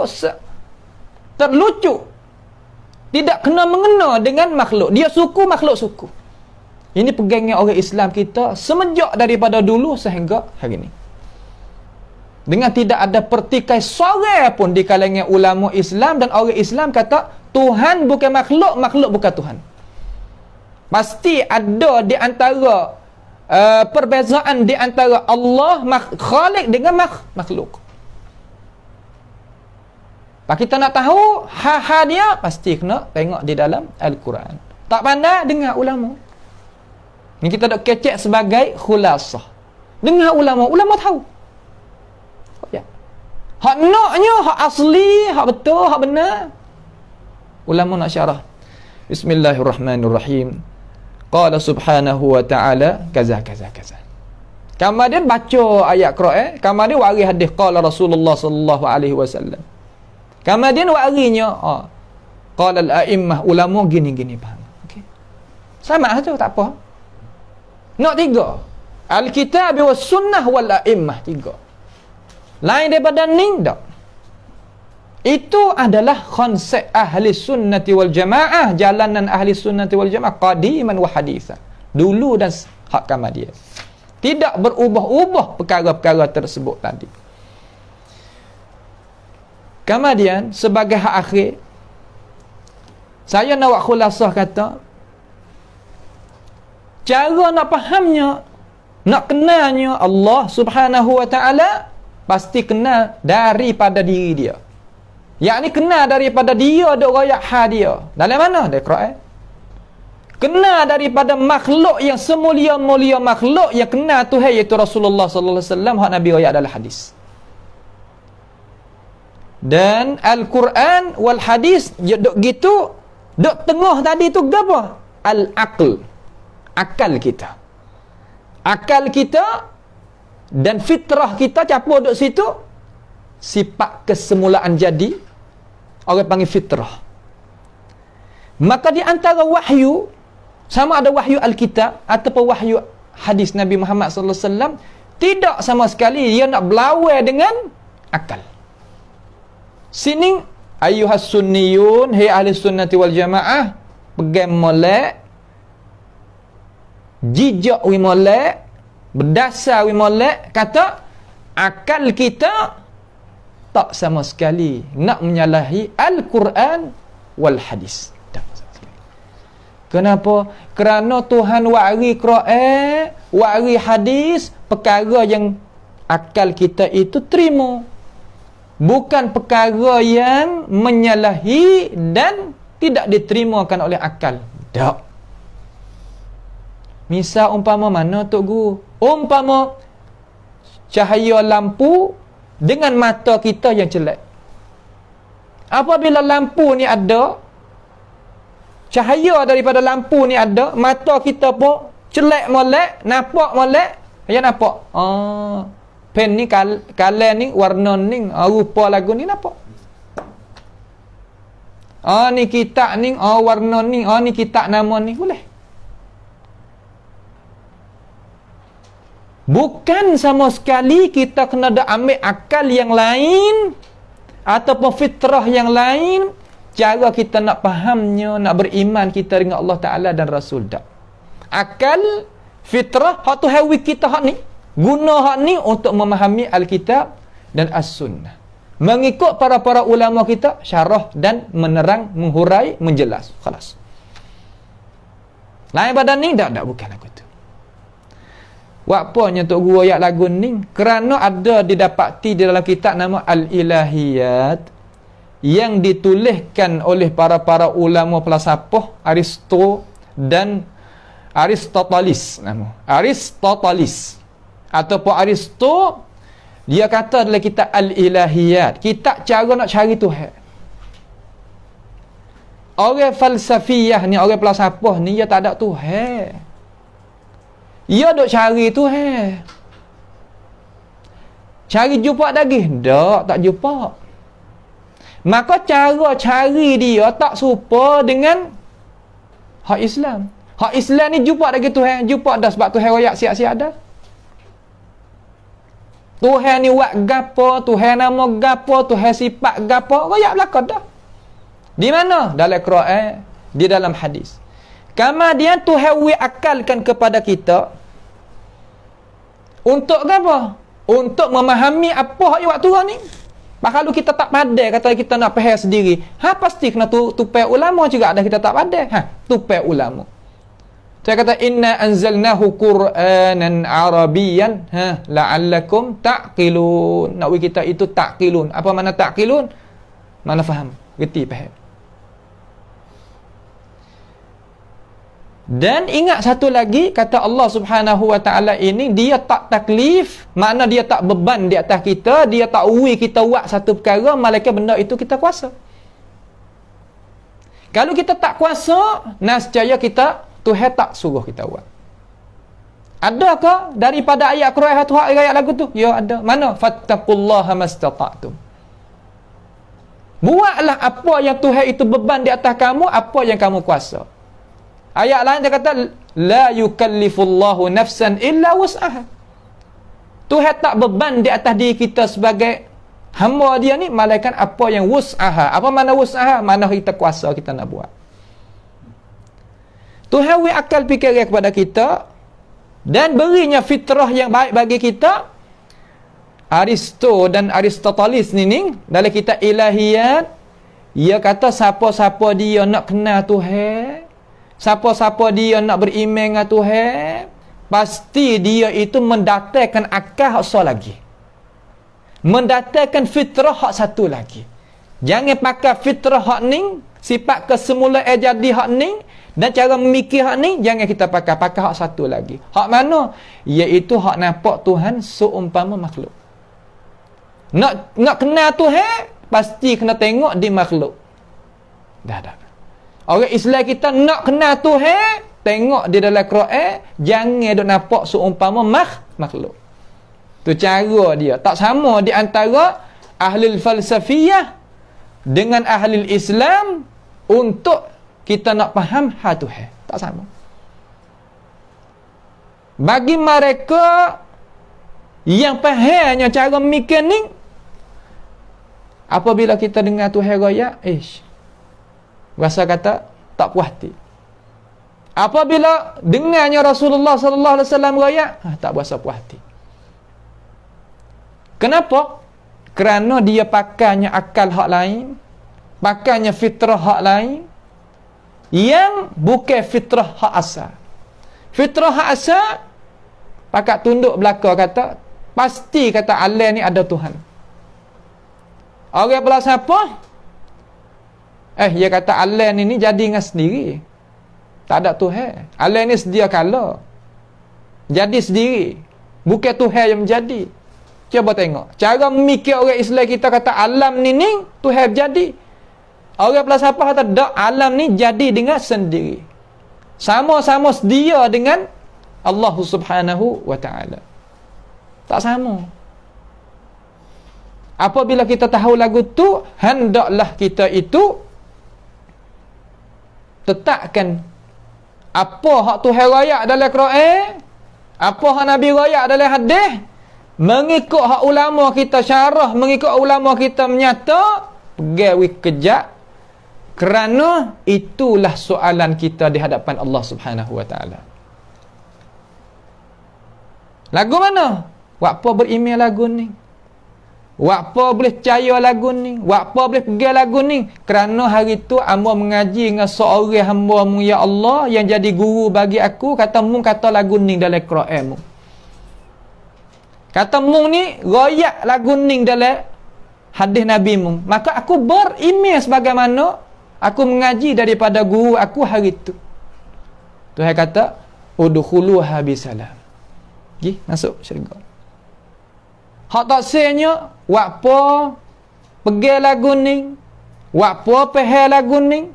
terlucu, tidak kena mengena dengan makhluk. Dia suku, makhluk suku. Ini pegangnya orang Islam kita semenjak daripada dulu sehingga hari ini. Dengan tidak ada pertikai suara pun di kalangan ulama Islam dan orang Islam kata Tuhan bukan makhluk, makhluk bukan Tuhan. Pasti ada di antara perbezaan di antara Allah Khalik dengan makhluk. Pak kita nak tahu ha dia, pasti kena tengok di dalam Al-Quran. Tak pandai dengar ulama. Ni kita dok kecek sebagai khulasah. Dengar ulama, ulama tahu. Ya. Hak naknya, hak asli, hak betul, hak benar. Ulama nak syarah. Bismillahirrahmanirrahim. Qala subhanahu wa ta'ala kaza kaza kaza. Kemudian baca ayat Quran, kemudian waris hadis qala Rasulullah sallallahu alaihi wasallam. Kemudian warinya qala al-a'immah, ulama gini-gini faham. Okey. Sama saja tak apa. Nak tiga. Al-kitab was sunnah wal a'immah, tiga. Lain daripada ni tak. Itu adalah konsep ahli sunnati wal jamaah, jalanan ahli sunnati wal jamaah qadiman wa hadithan. Dulu dan hak kemudian. Tidak berubah-ubah perkara-perkara tersebut tadi. Kemudian sebagai hak akhir, saya nak buat khulasah kata, cara nak fahamnya, nak kenalnya Allah Subhanahu wa ta'ala, pasti kenal daripada diri dia. Yakni kenal daripada dia dok royak hal dia. Dalam mana? Dari Quran. Kenal daripada makhluk yang semulia-mulia makhluk yang kenal Tuhan iaitu Rasulullah sallallahu alaihi wasallam, hak Nabi royak dalam hadis. Dan Al-Quran wal hadis dok gitu, dok tengah tadi tu apa? Al-aql. Akal kita. Akal kita dan fitrah kita campur duduk situ. Sifat kesemulaan jadi, orang panggil fitrah. Maka di antara wahyu, sama ada wahyu Alkitab ataupun wahyu hadis Nabi Muhammad sallallahu alaihi wasallam, tidak sama sekali dia nak berlawan dengan akal. Sini ayyuhas sunniyun, hai ahli sunnati wal jamaah, pegang molek, jijak wi molek, berdasar wi molek, kata akal kita tak sama sekali nak menyalahi Al-Quran wal hadis. Tak sama sekali. Kenapa? Kerana Tuhan wari Quran, wari hadis, perkara yang akal kita itu terima. Bukan perkara yang menyalahi dan tidak diterimakan oleh akal. Tak. Misal umpama mana Tok Guru? Umpama cahaya lampu dengan mata kita yang jelek. Apabila lampu ni ada, cahaya daripada lampu ni ada, mata kita pun jelek molek, nampak molek, ya nampak. Pen ni color ni, warna ni, rupa lagu ni nampak. Ni kitab ni, warna ni, ni kitab nama ni, boleh. Bukan sama sekali kita kena ada ambil akal yang lain ataupun fitrah yang lain cara kita nak fahamnya, nak beriman kita dengan Allah Ta'ala dan Rasul. Tak. Akal, fitrah, hak tu hawi kita hak ni, guna hak ni untuk memahami Alkitab dan As-Sunnah. Mengikut para ulama kita syarah dan menerang, menghurai, menjelas. Khalas. Lain badan ni tak bukan lagu tu. Wapanya Tok Guru ayat lagu ni kerana ada didapati di dalam kitab nama Al-Ilahiyat yang dituliskan oleh para ulama falsafah Aristo dan Aristoteles nama. Aristoteles ataupun Aristo Dia kata dalam kitab Al-Ilahiyat, kitab cara nak cari Tuhan. Orang falsafiyah ni, orang falsafah ni, dia tak ada Tuhan. Dia duk cari Tuhan. Cari jumpa lagi? Tak jumpa. Maka cara cari dia tak serupa dengan hak Islam. Hak Islam ni jumpa lagi Tuhan. Jumpa dah sebab Tuhan royak siap-siap dah. Tuhan ni buat gapo, Tuhan nama gapo, Tuhan sifat gapo, royak belaka dah. Di mana? Dalam Quran, di dalam hadis. Kemudian Tuhan akalkan kepada kita untuk apa? Untuk memahami apa hak buat Tuhan ni. Kalau kita tak pandai, kata kita nak faham sendiri, pasti kena tupai ulama juga ada kita tak pandai. Tupai ulama. Saya kata inna anzalnahu Qur'anan Arabiyan la'allakum ta'qilun. Nak kita itu ta'qilun. Apa makna ta'qilun? Mana faham? Reti faham. Dan ingat satu lagi, kata Allah Subhanahu wa ta'ala ini, dia tak taklif, makna dia tak beban di atas kita, dia tak uwi kita buat satu perkara, malaikat benda itu kita kuasa. Kalau kita tak kuasa, nescaya kita, Tuhan tak suruh kita buat. Adakah daripada ayat Quran satu ayat lagu tu? Ya ada. Mana? Fattaqullaha mastata'tum. Buatlah apa yang Tuhan itu beban di atas kamu, apa yang kamu kuasa. Ayat lain dia kata la yukallifullahu nafsan illa wus'aha. Tuhan tak beban di atas diri kita sebagai hamba dia ni malaikat apa yang wus'aha. Apa makna wus'aha? Mana kita kuasa kita nak buat. Tuhan beri akal fikiran kepada kita dan berinya fitrah yang baik bagi kita. Aristo dan Aristoteles ni dalam kitab Ilahiyat, ia kata siapa-siapa dia nak kenal Tuhan, siapa-siapa dia nak beriman dengan Tuhan, pasti dia itu mendatangkan akal hak satu lagi, mendatangkan fitrah hak satu lagi. Jangan pakai fitrah hak ni, sifat kesemula jadi hak ni, dan cara memikir hak ni jangan kita pakai hak satu lagi. Hak mana? Iaitu hak nampak Tuhan seumpama makhluk. Nak kenal Tuhan, pasti kena tengok di makhluk. Dah. Orang Islam kita nak kenal Tuhan, tengok di dalam Quran, jangan duk nampak seumpama makhluk. Tu cara dia. Tak sama di antara ahli falsafiyah dengan ahli Islam untuk kita nak faham hal Tuhan. Tak sama. Bagi mereka yang fahamnya cara mikir ni, apabila kita dengar Tuhan raya, rasa kata tak puas hati. Apabila dengarnya Rasulullah sallallahu alaihi wasallam raya, tak berasa puas hati. Kenapa? Kerana dia pakainya akal hak lain, pakainya fitrah hak lain yang bukan fitrah hak asal. Fitrah hak asal pakat tunduk belaka kata, pasti kata Allah ni ada Tuhan. Orang pula siapa? Dia kata Allah ni jadi dengan sendiri. Tak ada Tuhan. Allah ni sedia kala. Jadi sendiri. Bukan Tuhan yang menjadi. Cuba tengok. Cara memikir orang Islam kita kata alam ni Tuhan jadi. Orang pula siapa kata tak, alam ni jadi dengan sendiri. Sama-sama sedia dengan Allah Subhanahu wa ta'ala. Tak sama. Apabila kita tahu lagu tu, hendaklah kita itu tetapkan apa hak Tuhan royak dalam Quran, apa hak Nabi royak dalam hadis, mengikut hak ulama kita syarah, mengikut ulama kita menyata, pergi kejap, kerana itulah soalan kita di hadapan Allah Subhanahu wa ta'ala. Lagu mana? Apa beriman lagu ni? Apa boleh percaya lagu ni? Apa boleh pergi lagu ni? Kerana hari tu hamba mengaji dengan seorang hamba mu, ya Allah, yang jadi guru bagi aku, kata mu kata lagu ni dalam Quran mu. Kata mu ni royak lagu ni dalam hadis Nabi mu. Maka aku beriman sebagaimana aku mengaji daripada guru aku hari tu. Tuhan kata udkhuluha bisalam. Masuk syurga. Hak tak senya, wak po pergi lagu ni, wak po pehe lagu ni.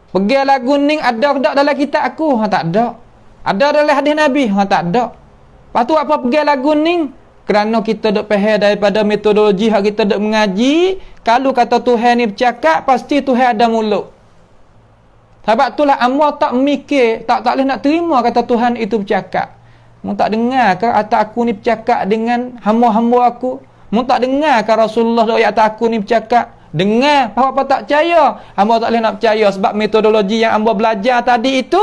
Pergi lagu ni ada tak dalam kitab aku? Tak ada. Ada dalam hadis Nabi? Tak ada. Lepas tu apa pergi lagu ni? Kerana kita duk faham daripada metodologi hak kita duk mengaji, kalau kata Tuhan ni bercakap, pasti Tuhan ada mulut. Sebab itulah hamba tak mikir, tak boleh nak terima kata Tuhan itu bercakap. Mu tak dengar ke atas aku ni bercakap dengan hamba-hamba aku? Mu tak dengar ke Rasulullah doa atas aku ni bercakap? Dengar, apa tak percaya? Hamba tak boleh nak percaya sebab metodologi yang hamba belajar tadi itu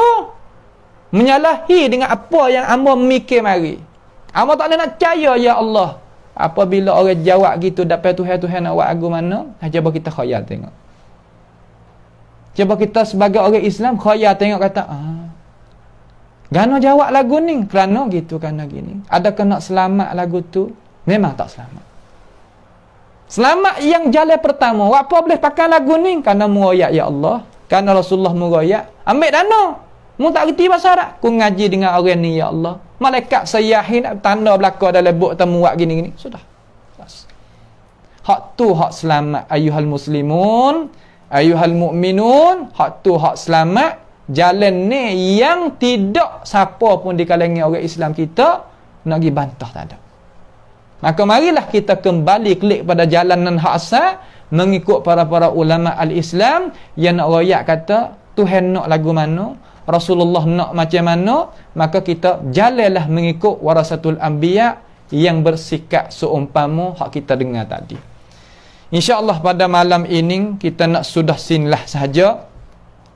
menyalahi dengan apa yang hamba mikir mari. Hamba tak boleh nak percaya, ya Allah. Apabila orang jawab gitu dapat Tuhan nak buat aku mana? Cuba kita khayal tengok. Cuba kita sebagai orang Islam khayal tengok kata, Gana jawab lagu ni? Kerana gitu, kerana gini. Adakah nak selamat lagu tu? Memang tak selamat. Selamat yang jalan pertama. Apa boleh pakai lagu ni? Kerana muroyak ya Allah. Kerana Rasulullah muroyak. Ambil dana. Mu tak reti bahasa Arab. Ku ngaji dengan orang ni ya Allah. Malaikat sayahin tanda belakang dalam buk temu buat gini-gini. Sudah. Hak tu hak selamat. Ayuhal muslimun. Ayuhal mu'minun. Hak tu hak selamat. Jalan ni yang tidak siapa pun di kalangan orang Islam kita nak pergi bantah tak ada. Maka marilah kita kembali klik pada jalanan hak asal, mengikut para ulama al-Islam yang nak royak kata Tuhan nak lagu mana, Rasulullah nak macam mana, maka kita jalanlah mengikut warasatul anbiya yang bersikap seumpama hak kita dengar tadi. InsyaAllah pada malam ini kita nak sudah sinlah sahaja.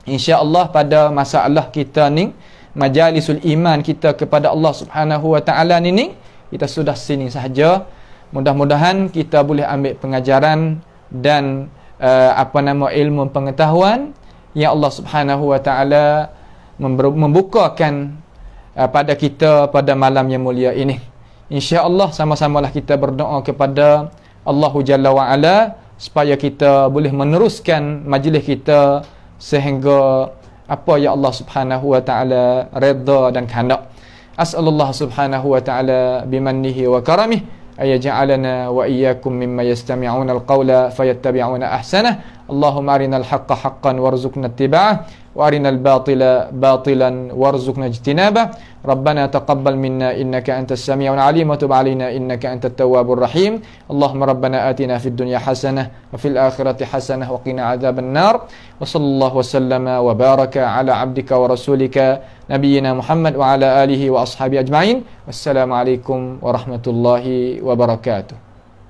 InsyaAllah pada masalah kita ni, majalisul iman kita kepada Allah Subhanahu Wa Taala ni kita sudah sini sahaja. Mudah-mudahan kita boleh ambil pengajaran dan ilmu pengetahuan yang Allah Subhanahu Wa Taala membukakan pada kita pada malam yang mulia ini. InsyaAllah sama-samalah kita berdoa kepada Allah Jalla wa Ala supaya kita boleh meneruskan majlis kita sehingga apa yang Allah Subhanahu Wa Taala redha dan kehendak. As'alullah Subhanahu Wa Taala bimannihi wa karamih ayaj'alana wa iyyakum mimma yastami'una al-qawla fayattabi'una ahsanah. Allahumma arinal haqqa haqqan warzuqna ittiba'ah wa arinal batila batilan warzuqna ijtinabah. Rabbana taqabbal minna innaka antas sami'ul 'alim wa tub 'alaina innaka antat tawwabur rahim. Allahumma rabbana atina fid dunya hasanah wa fil akhirati hasanah wa qina adzaban nar. Wa sallallahu wa sallama wa baraka ala 'abdika wa rasulika nabiyyina Muhammad wa ala alihi wa ashabi ajma'in. Wassalamu alaikum warahmatullahi wabarakatuh.